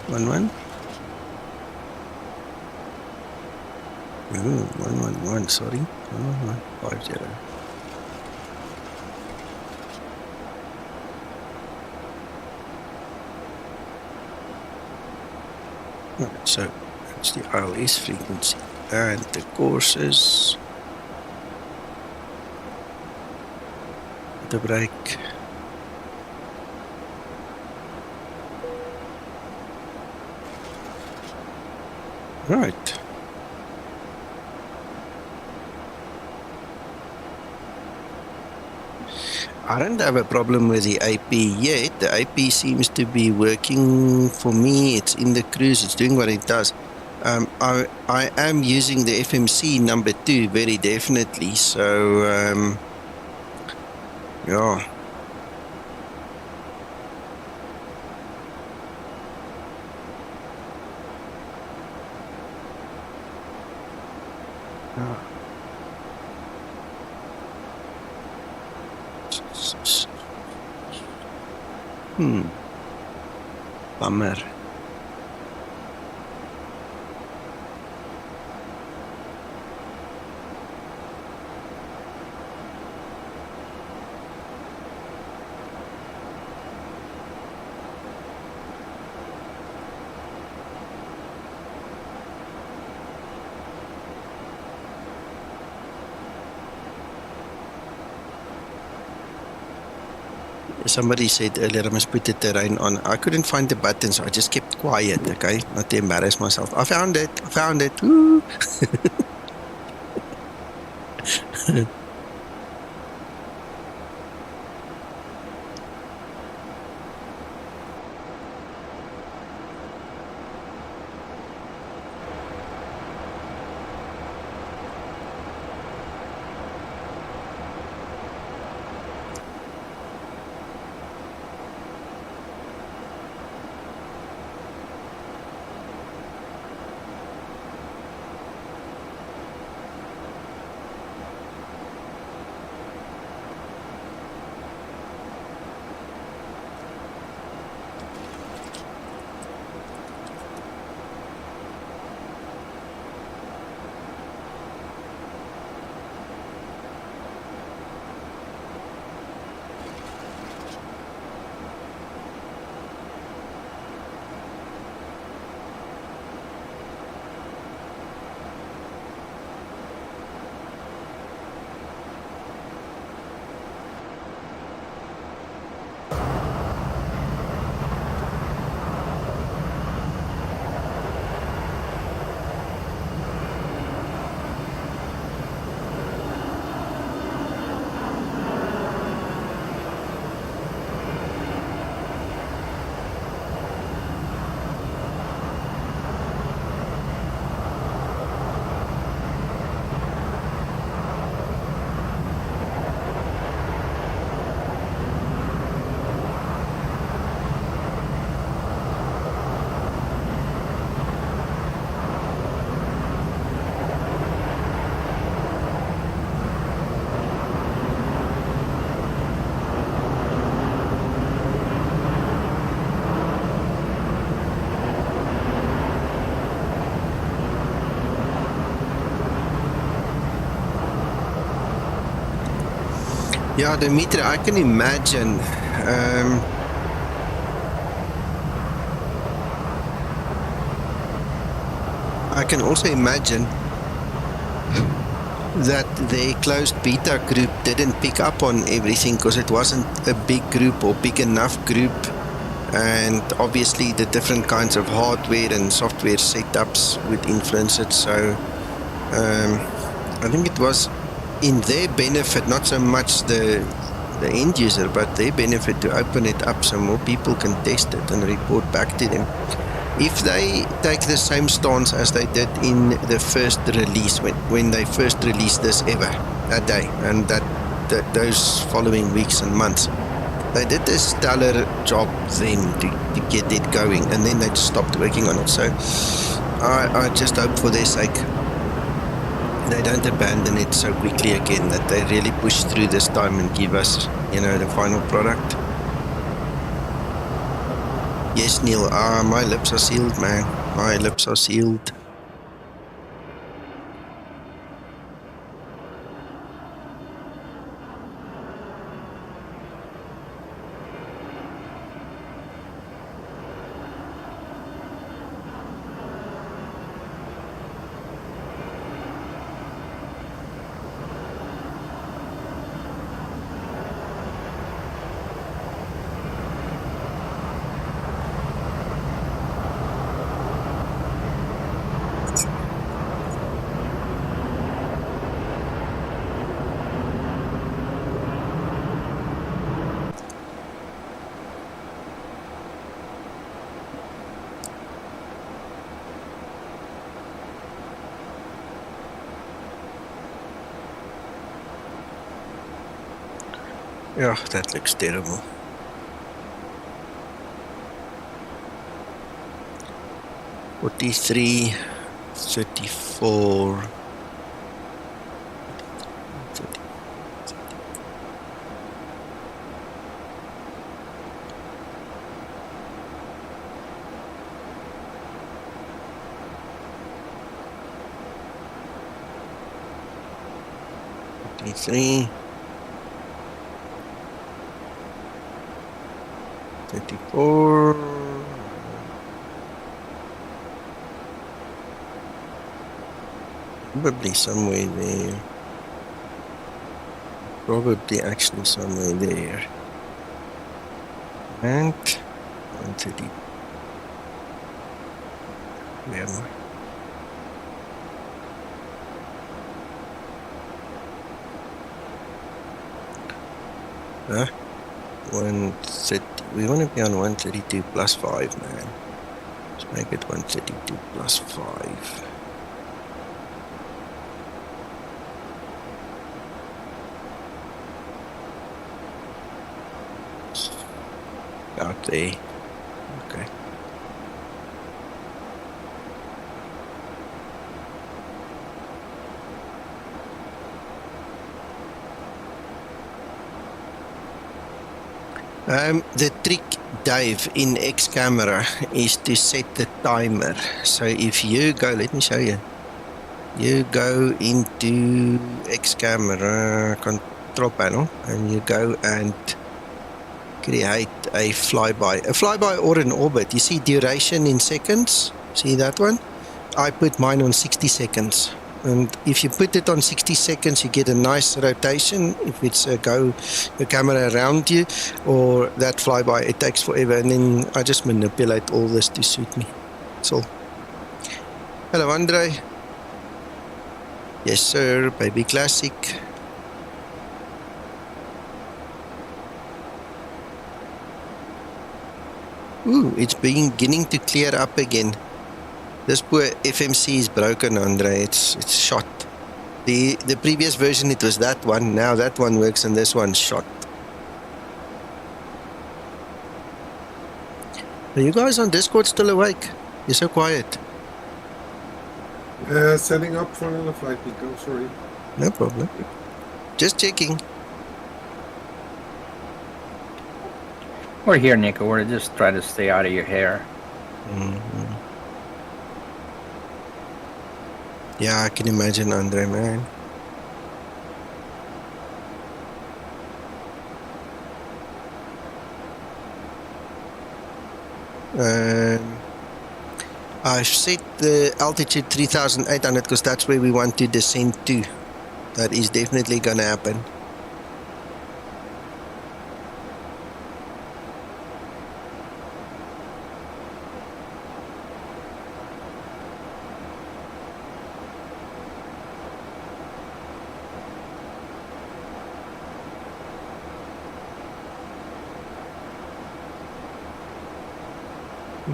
Speaker 1: One. 111, sorry. 11150. Right, so that's the ILS frequency and the courses. The brake. Right. I don't have a problem with the AP yet. The AP seems to be working for me. It's in the cruise. It's doing what it does. I am using the FMC number 2 very definitely. So, yeah. Ja. Bummer. Somebody said earlier I must put the terrain on. I couldn't find the button, so I just kept quiet, okay? Not to embarrass myself. I found it. I found it. Woo! Yeah, Dimitri, I can imagine. I can also imagine that the closed beta group didn't pick up on everything because it wasn't a big group or big enough group, and obviously the different kinds of hardware and software setups would influence it. So I think it was in their benefit, not so much the end user, but their benefit to open it up so more people can test it and report back to them. If they take the same stance as they did in the first release, when they first released this ever, that day, and that those following weeks and months, they did a stellar job then to get it going, and then they just stopped working on it. So I just hope for their sake they don't abandon it so quickly again, that they really push through this time and give us, the final product. Yes, Neil, my lips are sealed, man. My lips are sealed. Yeah, that looks terrible. $43, $34. 33. 34. Probably somewhere there. Probably actually somewhere there. And 130. Where am I? Huh? 130. We want to be on 132 plus 5, man. Let's make it 132 plus 5. Out there. Okay. The trick, Dave, in X camera is to set the timer. So if you go, let me show you. You go into X camera control panel and you go and create a flyby or an orbit. You see duration in seconds? See that one? I put mine on 60 seconds. And if you put it on 60 seconds, you get a nice rotation. If it's a the camera around you or that flyby, it takes forever. And then I just manipulate all this to suit me. That's all. Hello, Andre. Yes, sir. Baby classic. Ooh, it's beginning to clear up again. This poor FMC is broken, Andre. It's shot. The previous version, it was that one. Now that one works and this one's shot. Are you guys on Discord still awake? You're so quiet.
Speaker 3: Setting up for another flight, Nico. Sorry.
Speaker 1: No problem. Just checking.
Speaker 2: We're here, Nico. We're just trying to stay out of your hair.
Speaker 1: Mm-hmm. Yeah, I can imagine, Andre, man. I've set the altitude 3,800 because that's where we want to descend to. That is definitely going to happen.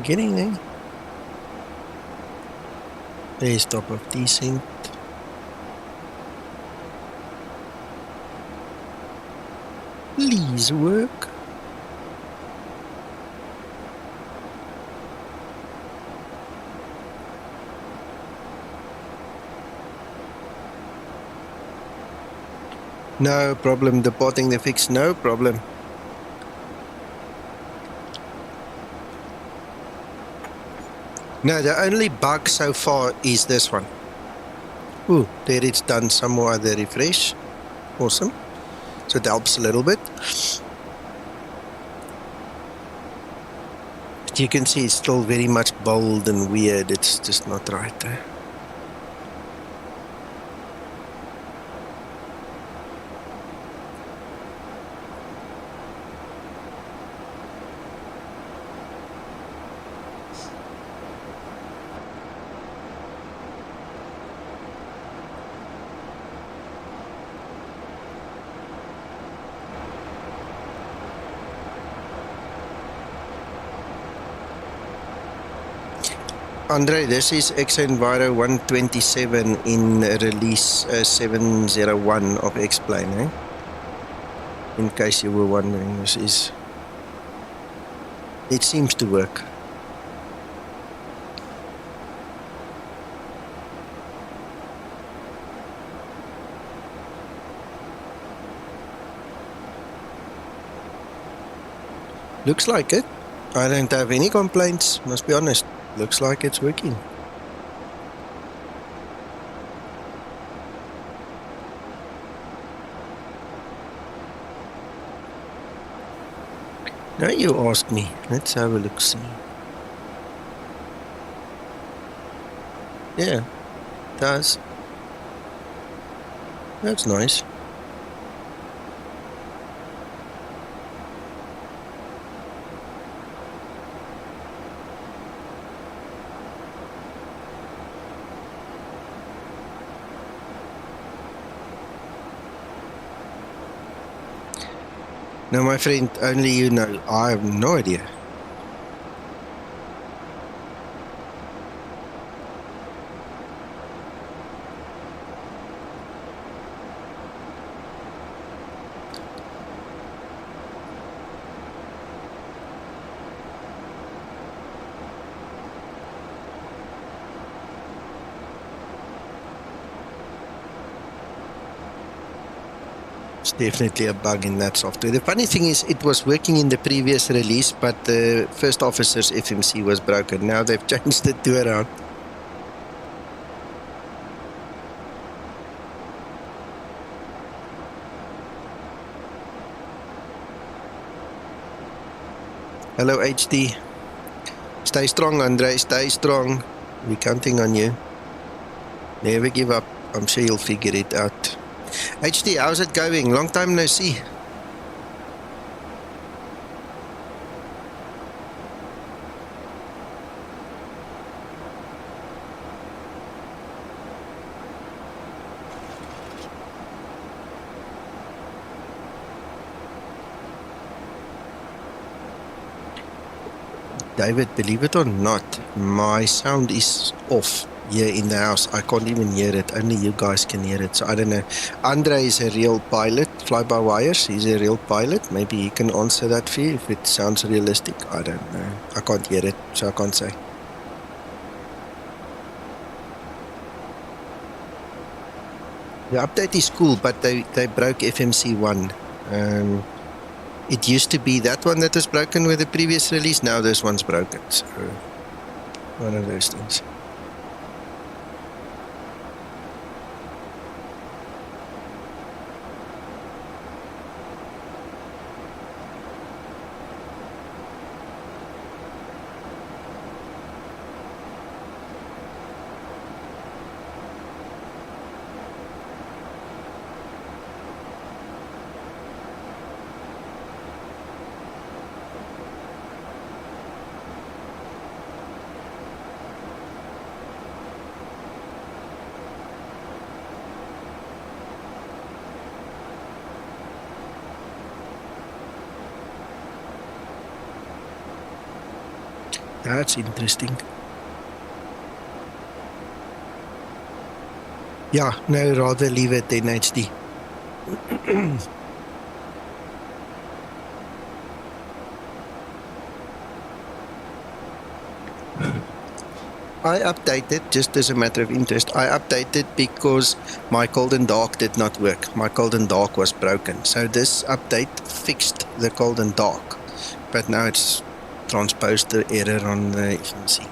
Speaker 1: Getting there. There's top of descent. Please work. No problem. Departing the fix, no problem. No, the only bug so far is this one. Ooh, there it's done some more other refresh. Awesome. So it helps a little bit. But you can see it's still very much bold and weird. It's just not right there. Andre, this is X-Enviro 127 in release 701 of X-Plane, eh? In case you were wondering, this is... It seems to work. Looks like it. I don't have any complaints, must be honest. Looks like it's working. Now you ask me. Let's have a look. See. Yeah, it does. That's nice. Now, my friend, only you know. I have no idea. It's definitely a bug in that software. The funny thing is, it was working in the previous release, but the first officer's FMC was broken. Now they've changed it to around. Hello, HD. Stay strong, Andre. Stay strong. We're counting on you. Never give up. I'm sure you'll figure it out. HD, how's it going? Long time no see. David, believe it or not, my sound is off here in the house. I can't even hear it. Only you guys can hear it. So I don't know. Andre is a real pilot, fly-by-wires. He's a real pilot. Maybe he can answer that for you if it sounds realistic. I don't know. I can't hear it, so I can't say. The update is cool, but they broke FMC 1. It used to be that one that was broken with the previous release. Now this one's broken. So one of those things. That's interesting. Yeah, no, rather leave it in HD. I updated, just as a matter of interest, I updated because my cold and dark did not work. My cold and dark was broken. So this update fixed the cold and dark. But now it's transposed the error on the FMC.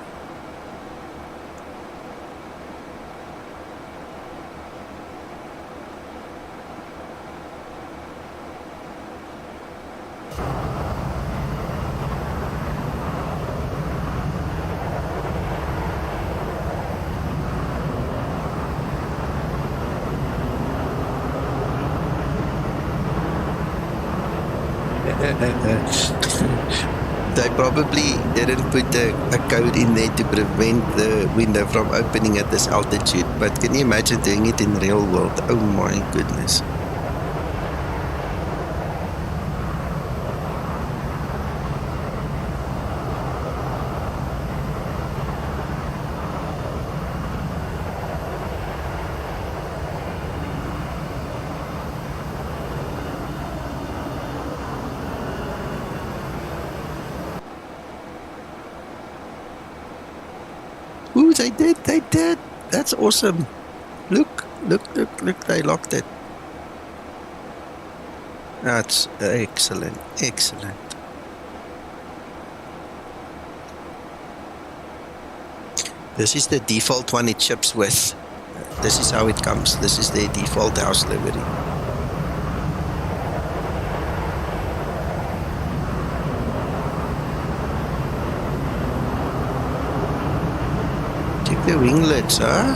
Speaker 1: They probably didn't put a code in there to prevent the window from opening at this altitude, but can you imagine doing it in real world? Oh my goodness. Ooh, they did. That's awesome. Look, they locked it. That's excellent. This is the default one it ships with. This is how it comes. This is the default house livery. the winglets, huh?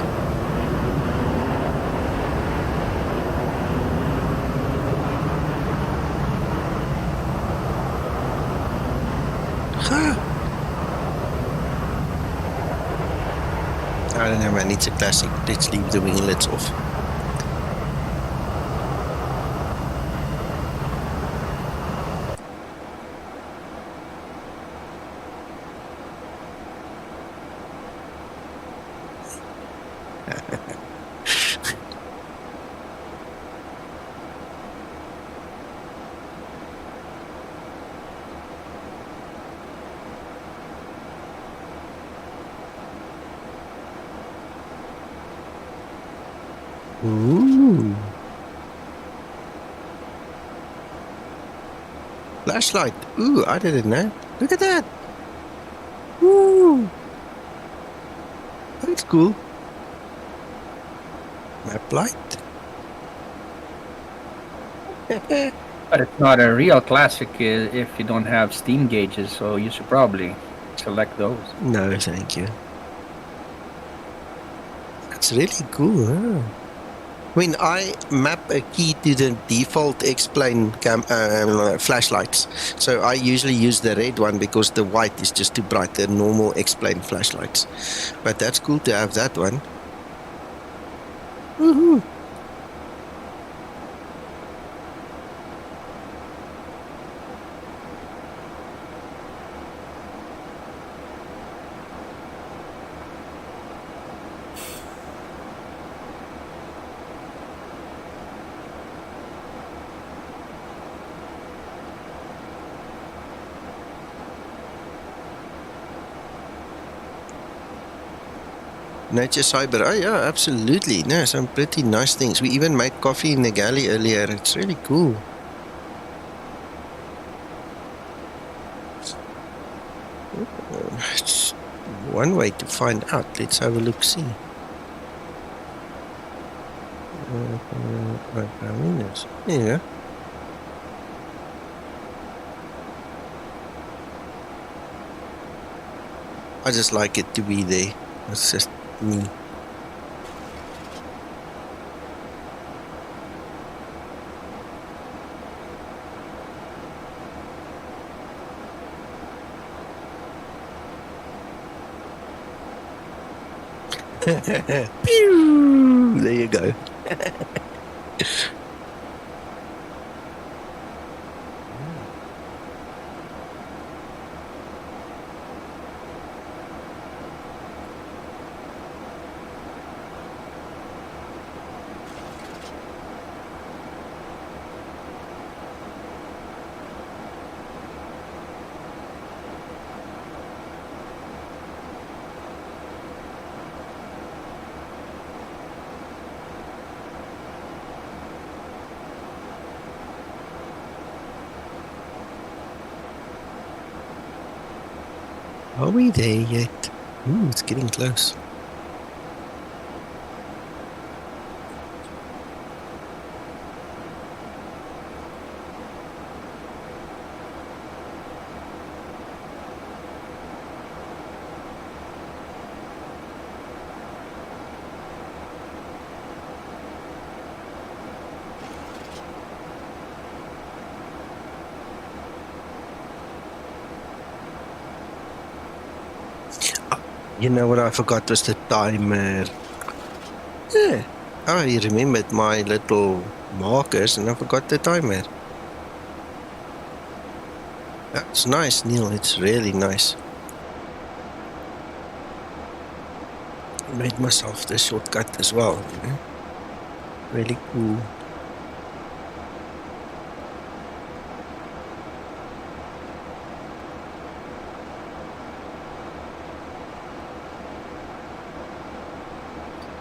Speaker 1: Huh. I don't know, man. It's a classic. Let's leave the winglets off. Ooh. Flashlight. Ooh, I didn't know. Look at that. Ooh. That's cool. Map light.
Speaker 2: But it's not a real classic if you don't have steam gauges, so you should probably select those.
Speaker 1: No, thank you. That's really cool, huh? When I map a key to the default X-plane flashlights, so I usually use the red one because the white is just too bright, the normal X-plane flashlights. But that's cool to have that one. Woohoo! Nature Cyber, oh yeah, absolutely. No, some pretty nice things. We even made coffee in the galley earlier. It's really cool. It's one way to find out. Let's have a look, see. Yeah. I just like it to be there. It's just me. Pew! There you go. Are we there yet? Ooh, it's getting close. You know what I forgot was the timer. Yeah, I remembered my little markers and I forgot the timer. That's nice, Neil. It's really nice. I made myself the shortcut as well. You know? Really cool.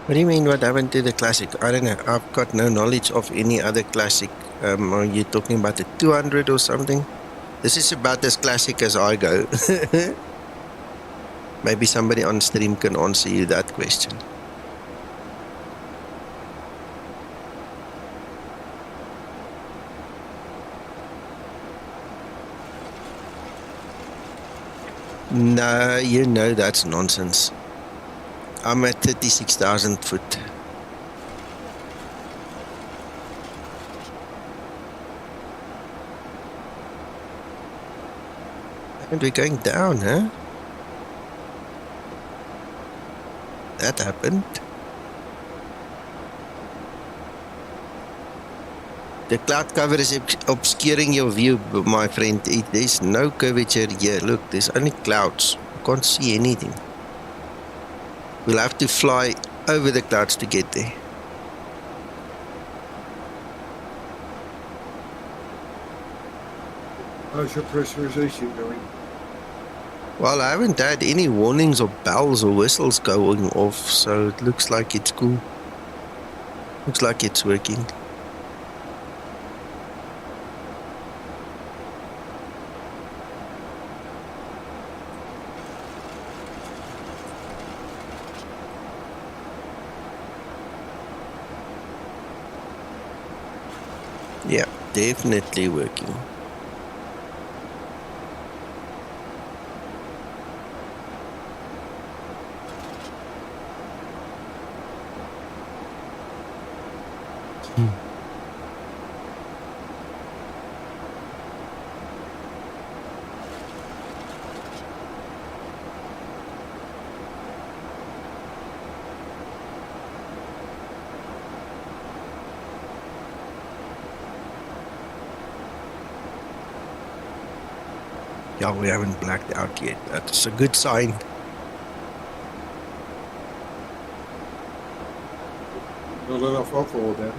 Speaker 1: What do you mean, what happened to the classic? I don't know. I've got no knowledge of any other classic. Are you talking about the 200 or something? This is about as classic as I go. Maybe somebody on stream can answer you that question. No, you know that's nonsense. I'm at 36,000 foot. And we're going down, huh? That happened. The cloud cover is obscuring your view, my friend. There's no curvature here. Look, there's only clouds. You can't see anything. We'll have to fly over the clouds to get there.
Speaker 3: How's your pressurization going?
Speaker 1: Well, I haven't had any warnings or bells or whistles going off, so it looks like it's cool. Looks like it's working. Yeah, definitely working. Yeah, we haven't blacked out yet. That's a good sign.
Speaker 3: Not enough alcohol then.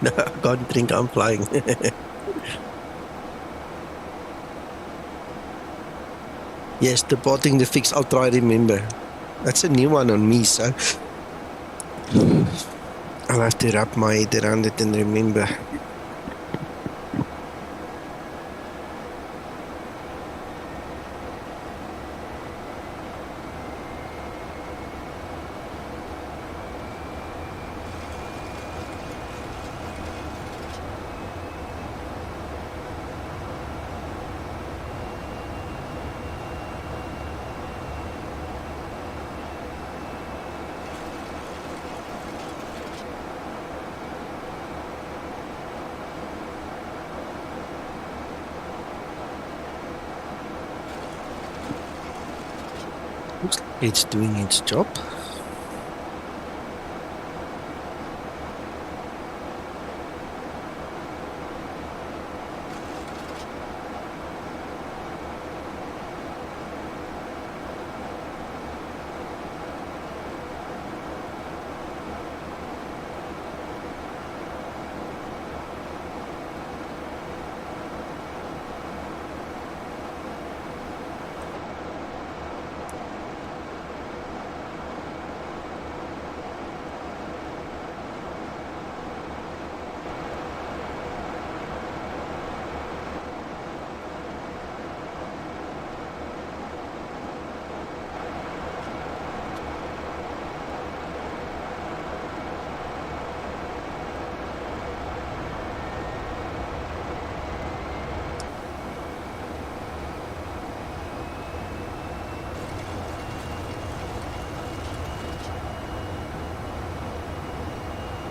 Speaker 1: No, I can't drink, I'm flying. Yes, departing the fix, I'll try to remember. That's a new one on me, so I'll have to wrap my head around it and remember. Looks like it's doing its job.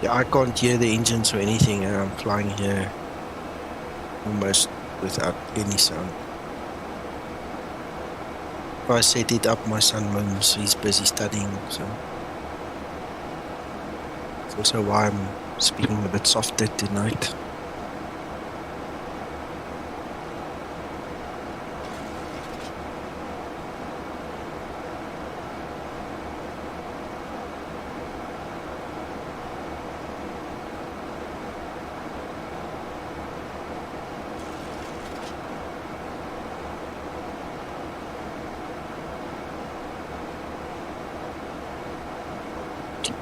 Speaker 1: Yeah, I can't hear the engines or anything, and I'm flying here almost without any sound. If I set it up, my son moans, he's busy studying, so it's also why I'm speaking a bit softer tonight.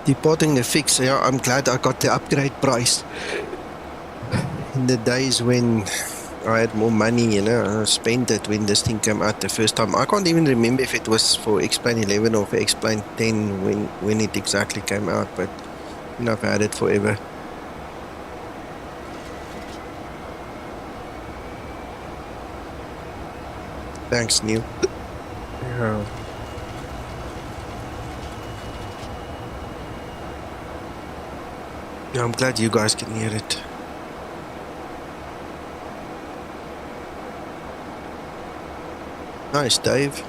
Speaker 1: Departing the fix, yeah, I'm glad I got the upgrade price. In the days when I had more money, you know, I spent it when this thing came out the first time. I can't even remember if it was for X-Plane 11 or for X-Plane 10 when it exactly came out, but you know, I've had it forever. Thanks, Neil. Yeah. Yeah, I'm glad you guys can hear it. Nice, Dave.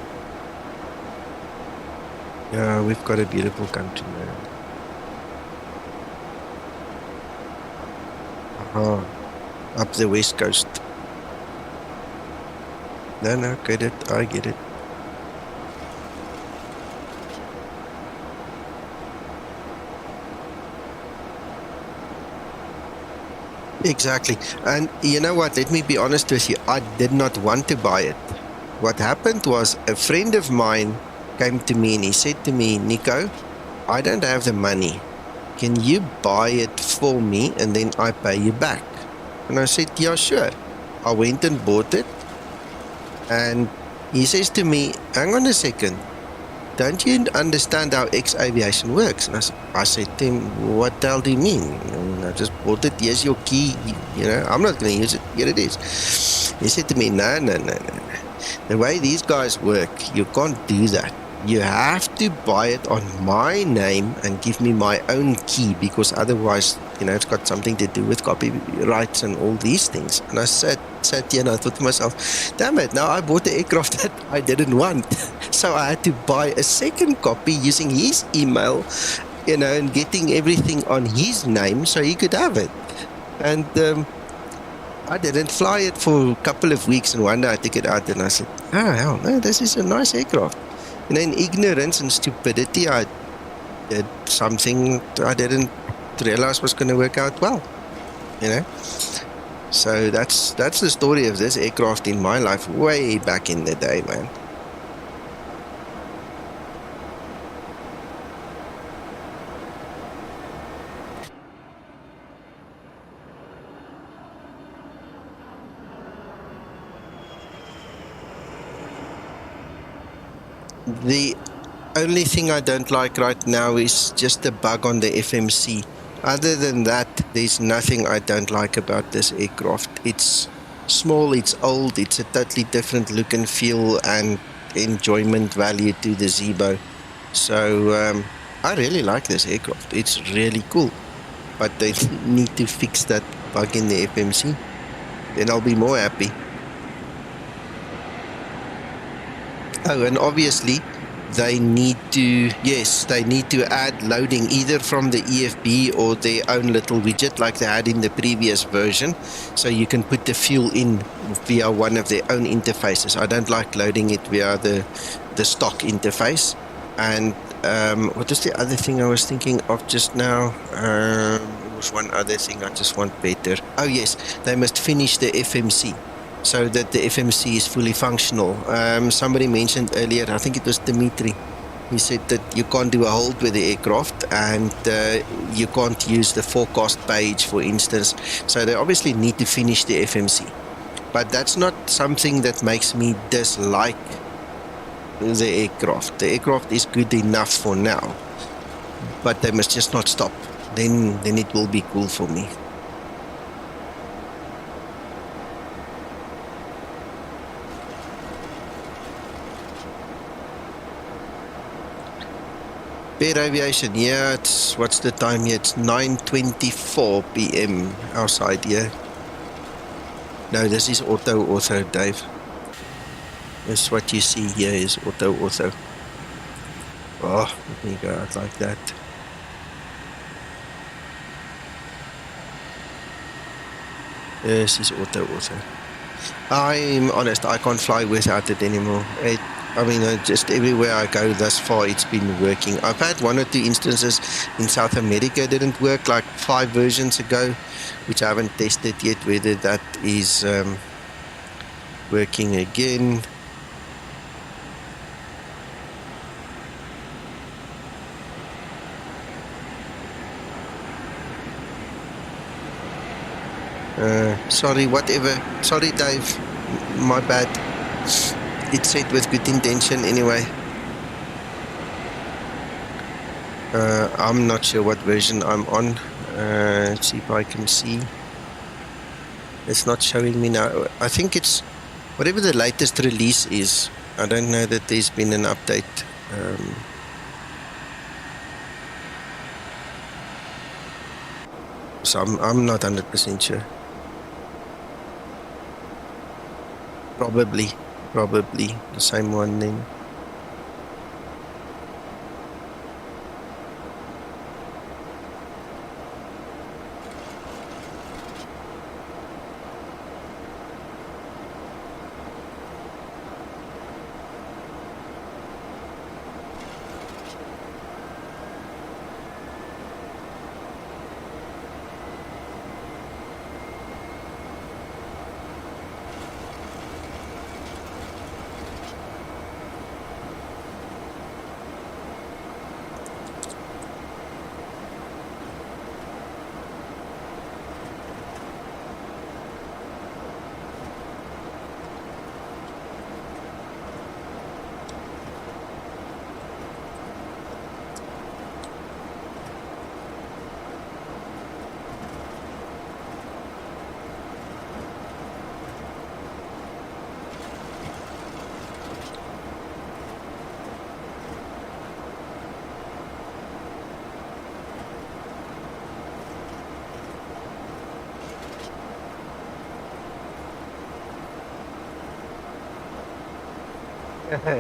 Speaker 1: Yeah, we've got a beautiful country, man. Up the west coast. No, get it. I get it. Exactly. And you know what? Let me be honest with you. I did not want to buy it. What happened was a friend of mine came to me and he said to me, Nico, I don't have the money. Can you buy it for me and then I pay you back? And I said, yeah, sure. I went and bought it. And he says to me, hang on a second. Don't you understand how X Aviation works? And I said to him, what the hell do you mean? And I just bought it. Here's your key. You know, I'm not going to use it. Here it is. He said to me, no. The way these guys work, you can't do that. You have to buy it on my name and give me my own key, because otherwise, you know, it's got something to do with copyrights and all these things. And I sat here and I thought to myself, damn it, now I bought the aircraft that I didn't want. So I had to buy a second copy using his email, you know, and getting everything on his name so he could have it. And I didn't fly it for a couple of weeks, and one day I took it out and I said, oh hell no, this is a nice aircraft. And in ignorance and stupidity, I did something I didn't realize was going to work out well, you know. So that's the story of this aircraft in my life way back in the day, man. The only thing I don't like right now is just a bug on the FMC. Other than that, there's nothing I don't like about this aircraft. It's small, it's old, it's a totally different look and feel and enjoyment value to the Zebo. So I really like this aircraft. It's really cool. But they need to fix that bug in the FMC. Then I'll be more happy. Oh, and obviously they need to add loading either from the EFB or their own little widget like they had in the previous version, so you can put the fuel in via one of their own interfaces. I don't like loading it via the stock interface. And what is the other thing I was thinking of just now? There was one other thing I just want better. Oh yes, they must finish the FMC, so that the FMC is fully functional. Somebody mentioned earlier, I think it was Dimitri, he said that you can't do a hold with the aircraft and you can't use the forecast page, for instance. So they obviously need to finish the FMC. But that's not something that makes me dislike the aircraft. The aircraft is good enough for now, but they must just not stop. Then it will be cool for me. Bear Aviation, yeah, what's the time here? It's 9:24 p.m. outside here. No, this is auto, Dave. That's what you see here is auto. Oh, let me go out like that. This is auto. I'm honest, I can't fly without it anymore. Just everywhere I go thus far, it's been working. I've had one or two instances in South America it didn't work, like 5 versions ago, which I haven't tested yet, whether that is working again. Sorry, Dave. My bad. It's said with good intention anyway. I'm not sure what version I'm on. Let's see if I can see. It's not showing me now. I think it's whatever the latest release is. I don't know that there's been an update. So I'm not 100% sure. Probably the same one then.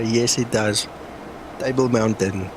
Speaker 1: Yes, it does. Table Mountain.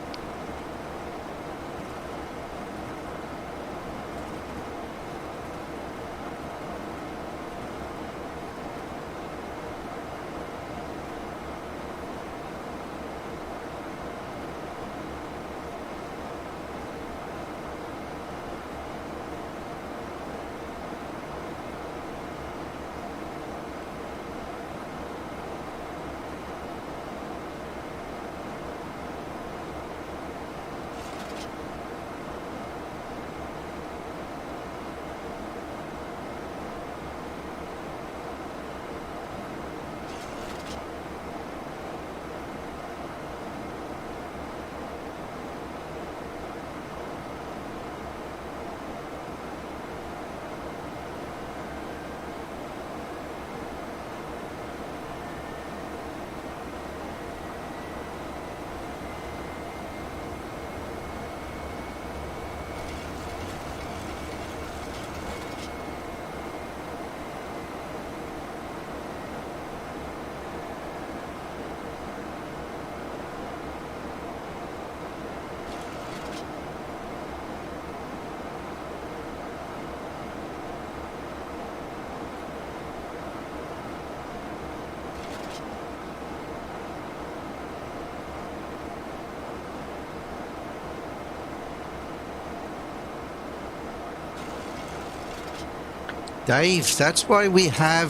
Speaker 1: Dave, that's why we have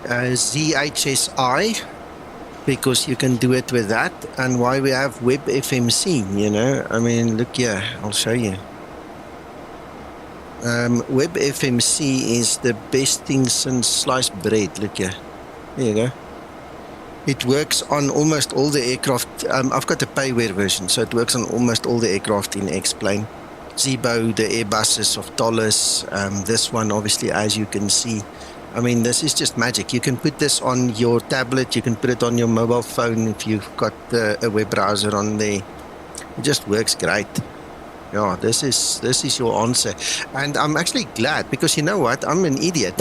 Speaker 1: ZHSI, because you can do it with that, and why we have WebFMC, you know. I mean, look here, I'll show you. WebFMC is the best thing since sliced bread. Look here. There you go. It works on almost all the aircraft. I've got the payware version, so it works on almost all the aircraft in X-Plane. Zibo, the Airbuses of Tollus, this one obviously, as you can see. I mean, this is just magic. You can put this on your tablet, you can put it on your mobile phone if you've got a web browser on there. It just works great. Yeah, this is your answer. And I'm actually glad, because you know what? I'm an idiot.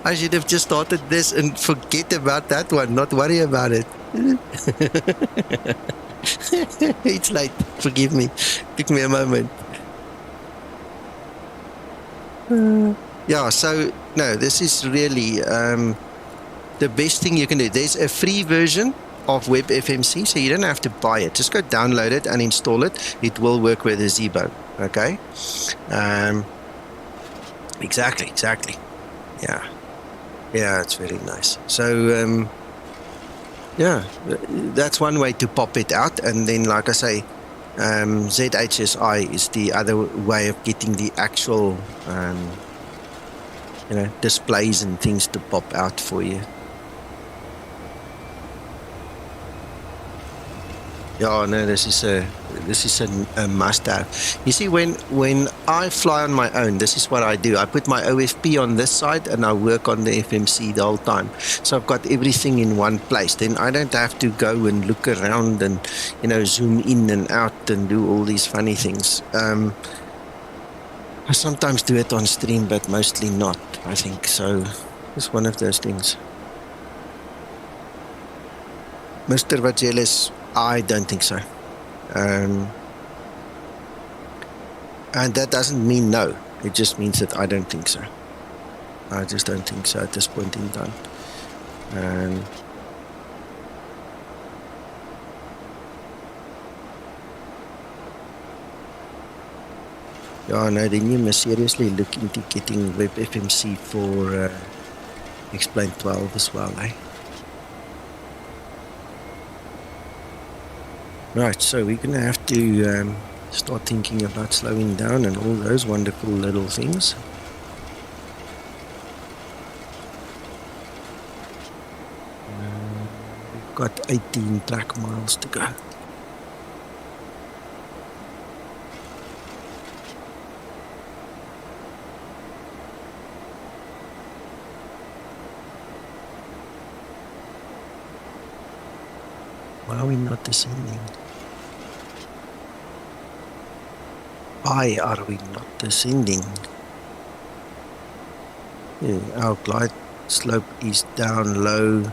Speaker 1: I should have just started this and forget about that one, not worry about it. It's late, forgive me. Took me a moment. Yeah, so no, this is really the best thing you can do. There's a free version of WebFMC, so you don't have to buy it. Just go download it and install it. It will work with the Zibo. Okay. Exactly. Yeah, it's very nice. So yeah, that's one way to pop it out, and then, like I say, ZHSI is the other way of getting the actual displays and things to pop out for you. Yeah, no, this is a must-have. You see, when I fly on my own, this is what I do. I put my OFP on this side and I work on the FMC the whole time. So I've got everything in one place. Then I don't have to go and look around and zoom in and out and do all these funny things. I sometimes do it on stream, but mostly not, I think. So it's one of those things. Mr. Vagelis, I don't think so. And that doesn't mean no. It just means that I don't think so. I just don't think so at this point in time. Yeah, no, then you must seriously look into getting WebFMC for Explain 12 as well, eh? Right, so we're going to have to start thinking about slowing down and all those wonderful little things. We've got 18 track miles to go. Why are we not descending? Why are we not descending? Yeah, our glide slope is down low.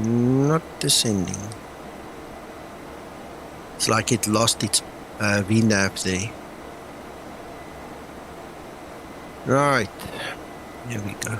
Speaker 1: Not descending. It's like it lost its VNAV there. Right. Here we go.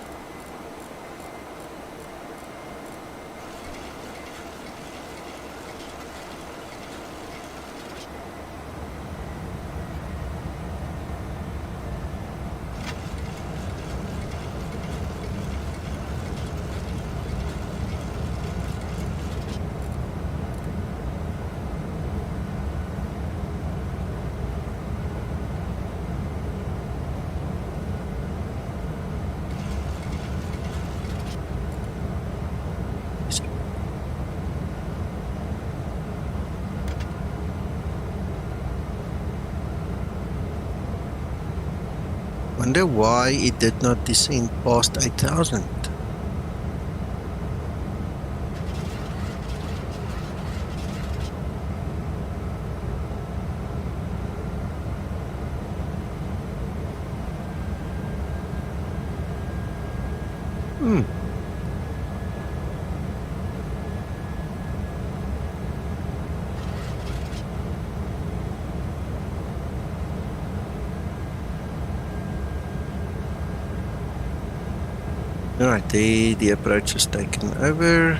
Speaker 1: Wonder why it did not descend past 8,000. Right, the approach is taken over.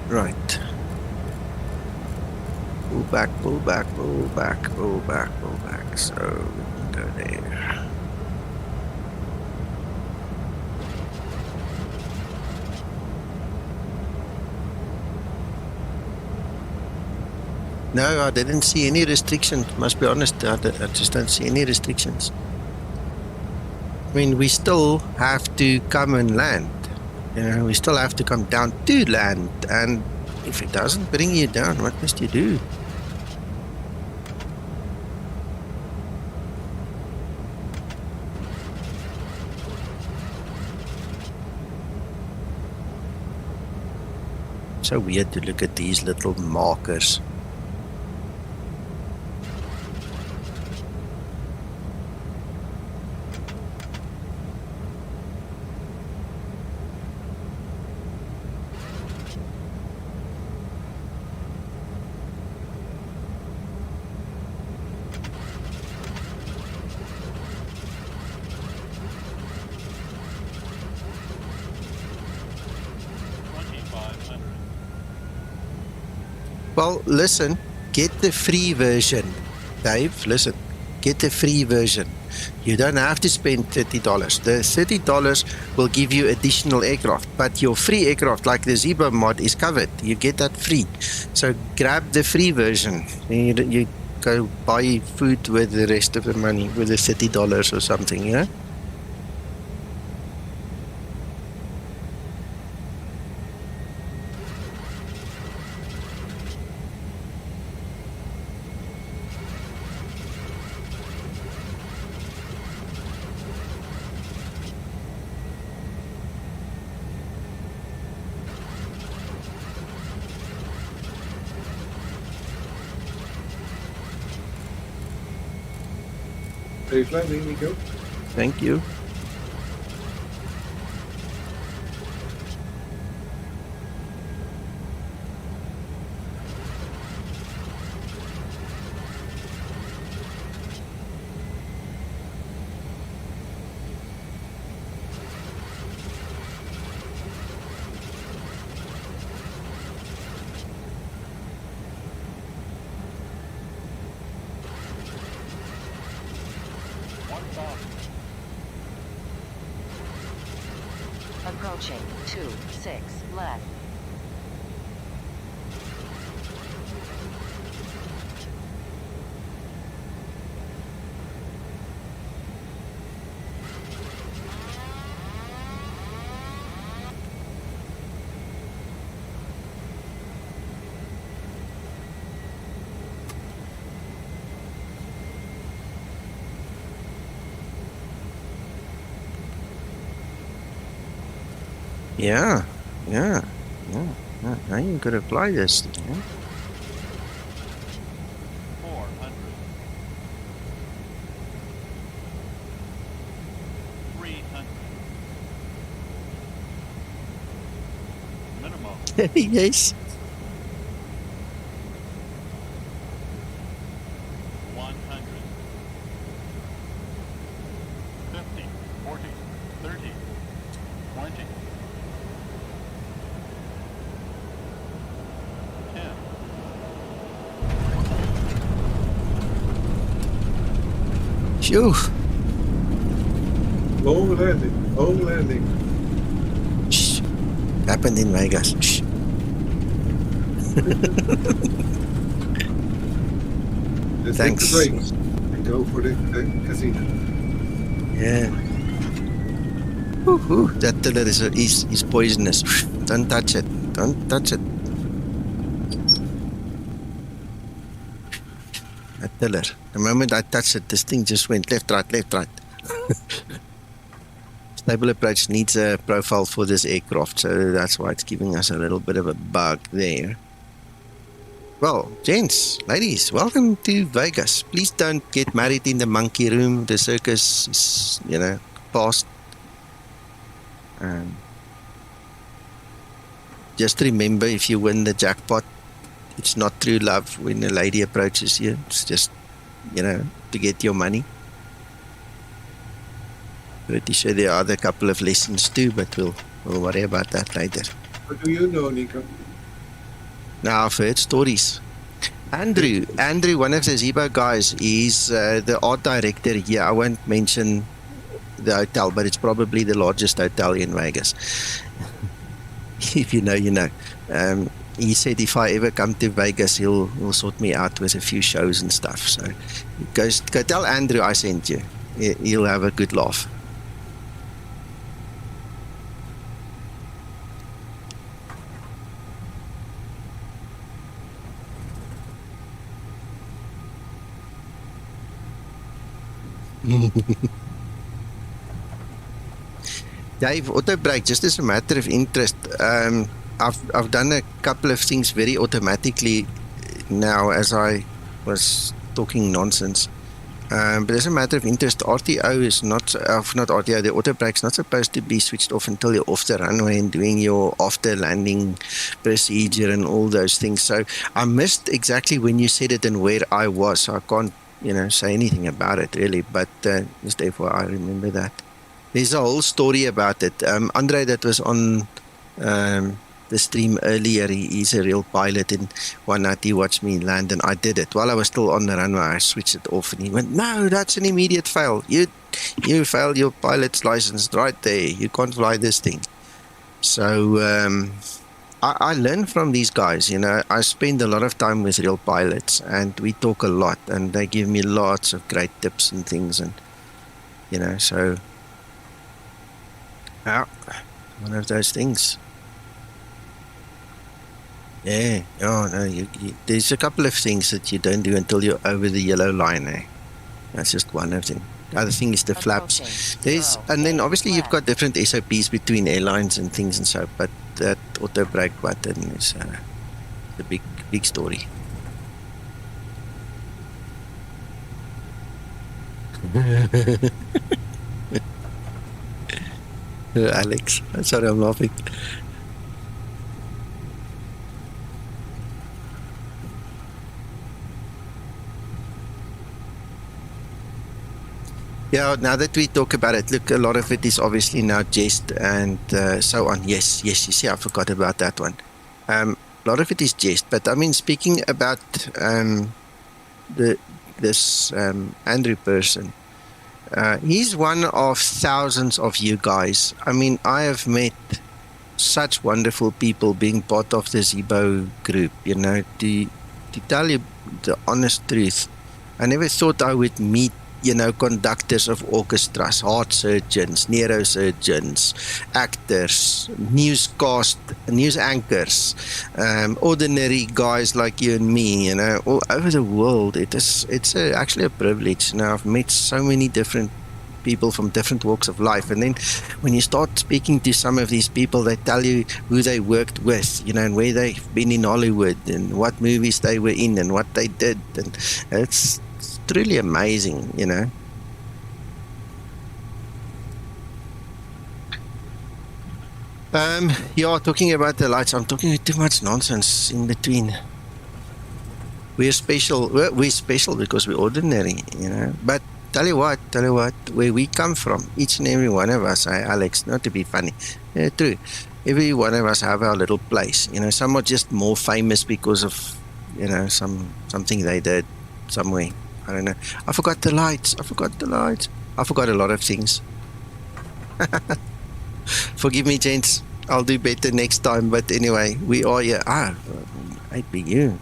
Speaker 1: Right. Pull back, pull back, pull back, pull back, pull back. So we can go there. No, I didn't see any restrictions. Must be honest, I just don't see any restrictions. I mean, we still have to come and land. You know, we still have to come down to land. And if it doesn't bring you down, what must you do? So weird to look at these little markers. Well, listen, get the free version, Dave. Listen, get the free version. You don't have to spend $30. The $30 will give you additional aircraft, but your free aircraft, like the Zebra mod, is covered. You get that free. So grab the free version. You go buy food with the rest of the money, with the $30 or something, you know?
Speaker 3: Safe landing, Nico.
Speaker 1: Thank you.
Speaker 6: Approaching 26 left.
Speaker 1: Yeah. Now you could apply this. Yeah?
Speaker 7: 400. 300. Minimum.
Speaker 1: Yes.
Speaker 7: 100. 50. 40. 30. 20. 10.
Speaker 1: Phew.
Speaker 3: Home landing. Home landing.
Speaker 1: Shh. Happened in Vegas. Shh.
Speaker 3: Let's
Speaker 1: Thanks.
Speaker 3: take the brakes and go for the casino.
Speaker 1: Yeah. Woo-hoo. That tiller is poisonous. Don't touch it. Don't touch it. That tiller. The moment I touched it, this thing just went left, right, left, right. Stable approach needs a profile for this aircraft, so that's why it's giving us a little bit of a bug there. Well, gents, ladies, welcome to Vegas. Please don't get married in the monkey room. The circus is, past. Just remember, if you win the jackpot, it's not true love when a lady approaches you. It's just, to get your money. Pretty sure there are other couple of lessons too, but we'll worry about that later.
Speaker 3: What do you know, Nico?
Speaker 1: Now, I've heard stories. Andrew, one of the Zebo guys, is the art director here. I won't mention the hotel, but it's probably the largest hotel in Vegas. If you know, you know. He said if I ever come to Vegas, he'll sort me out with a few shows and stuff. So go tell Andrew I sent you. He'll have a good laugh. Dave, auto brake, just as a matter of interest, I've done a couple of things very automatically now as I was talking nonsense. But as a matter of interest, RTO is not RTO, the auto brake's not supposed to be switched off until you're off the runway and doing your after landing procedure and all those things. So I missed exactly when you said it and where I was. So I can't, say anything about it really, but just therefore I remember that. There's a whole story about it. Andre that was on the stream earlier, he's a real pilot, and one night he watched me land and I did it. While I was still on the runway, I switched it off and he went, no, that's an immediate fail. You failed your pilot's license right there. You can't fly this thing. So I learn from these guys, I spend a lot of time with real pilots and we talk a lot and they give me lots of great tips and things, and so one of those things. Yeah, there's a couple of things that you don't do until you're over the yellow line. That's just one of them. The other thing is the flaps. And then obviously you've got different SOPs between airlines and things and so, but that auto brake button is a big story. Alex, sorry, I'm laughing. Yeah, now that we talk about it, look, a lot of it is obviously now jest and so on. Yes, you see, I forgot about that one. A lot of it is jest, but I mean, speaking about this Andrew person, he's one of thousands of you guys. I mean, I have met such wonderful people being part of the Zibo group, you know, to tell you the honest truth. I never thought I would meet, you know, conductors of orchestras, heart surgeons, neurosurgeons, actors, news anchors, ordinary guys like you and me, you know, all over the world. It's actually a privilege. You know, I've met so many different people from different walks of life, and then when you start speaking to some of these people, they tell you who they worked with, you know, and where they've been in Hollywood and what movies they were in and what they did, and it's truly amazing, you know. Yeah, talking about the lights, I'm talking too much nonsense in between. We're special because we're ordinary, you know. But tell you what, where we come from, each and every one of us, Alex, not to be funny, yeah, true. Every one of us have our little place, you know. Some are just more famous because of, you know, something they did somewhere. I don't know. I forgot the lights. I forgot a lot of things. Forgive me, gents. I'll do better next time. But anyway, we are here. Might be you.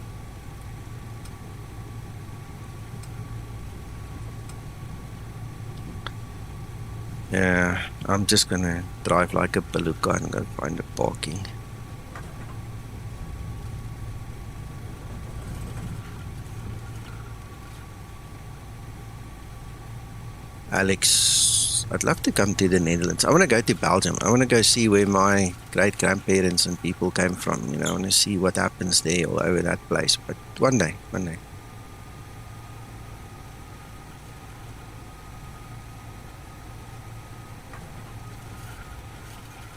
Speaker 1: Yeah, I'm just gonna drive like a beluga and go find a parking. Alex, I'd love to come to the Netherlands. I want to go to Belgium. I want to go see where my great-grandparents and people came from. You know, I want to see what happens there all over that place. But one day.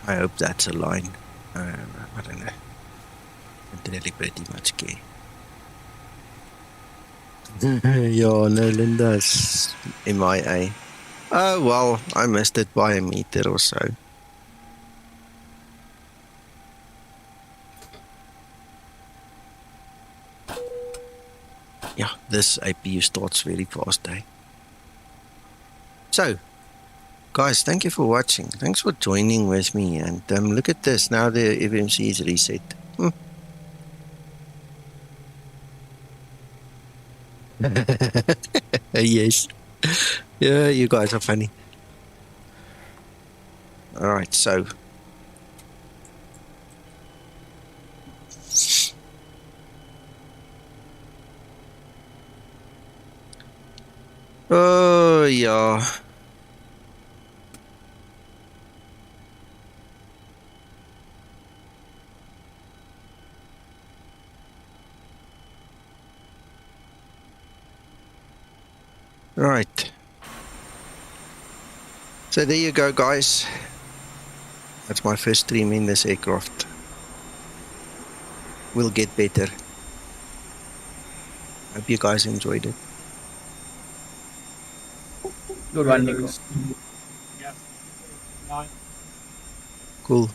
Speaker 1: I hope that's a line. I don't know. I don't really pretty much care. Yeah, no, Linda's MIA. Oh, well, I missed it by a meter or so. Yeah, this APU starts very fast, eh? So, guys, thank you for watching. Thanks for joining with me. And look at this. Now the FMC is reset. Yes. Yeah, you guys are funny. Alright, so. Oh, yeah. Right. So there you go, guys. That's my first stream in this aircraft. We'll get better. Hope you guys enjoyed it.
Speaker 2: Good one, Nico.
Speaker 1: Cool.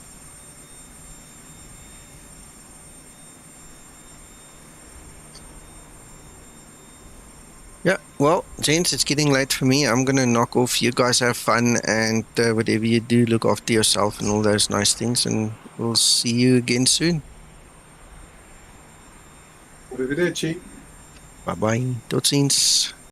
Speaker 1: Yeah, well, gents, it's getting late for me. I'm gonna knock off. You guys have fun, and whatever you do, look after yourself and all those nice things, and we'll see you again soon.
Speaker 3: Arrivederci.
Speaker 1: Bye-bye. Tot ziens.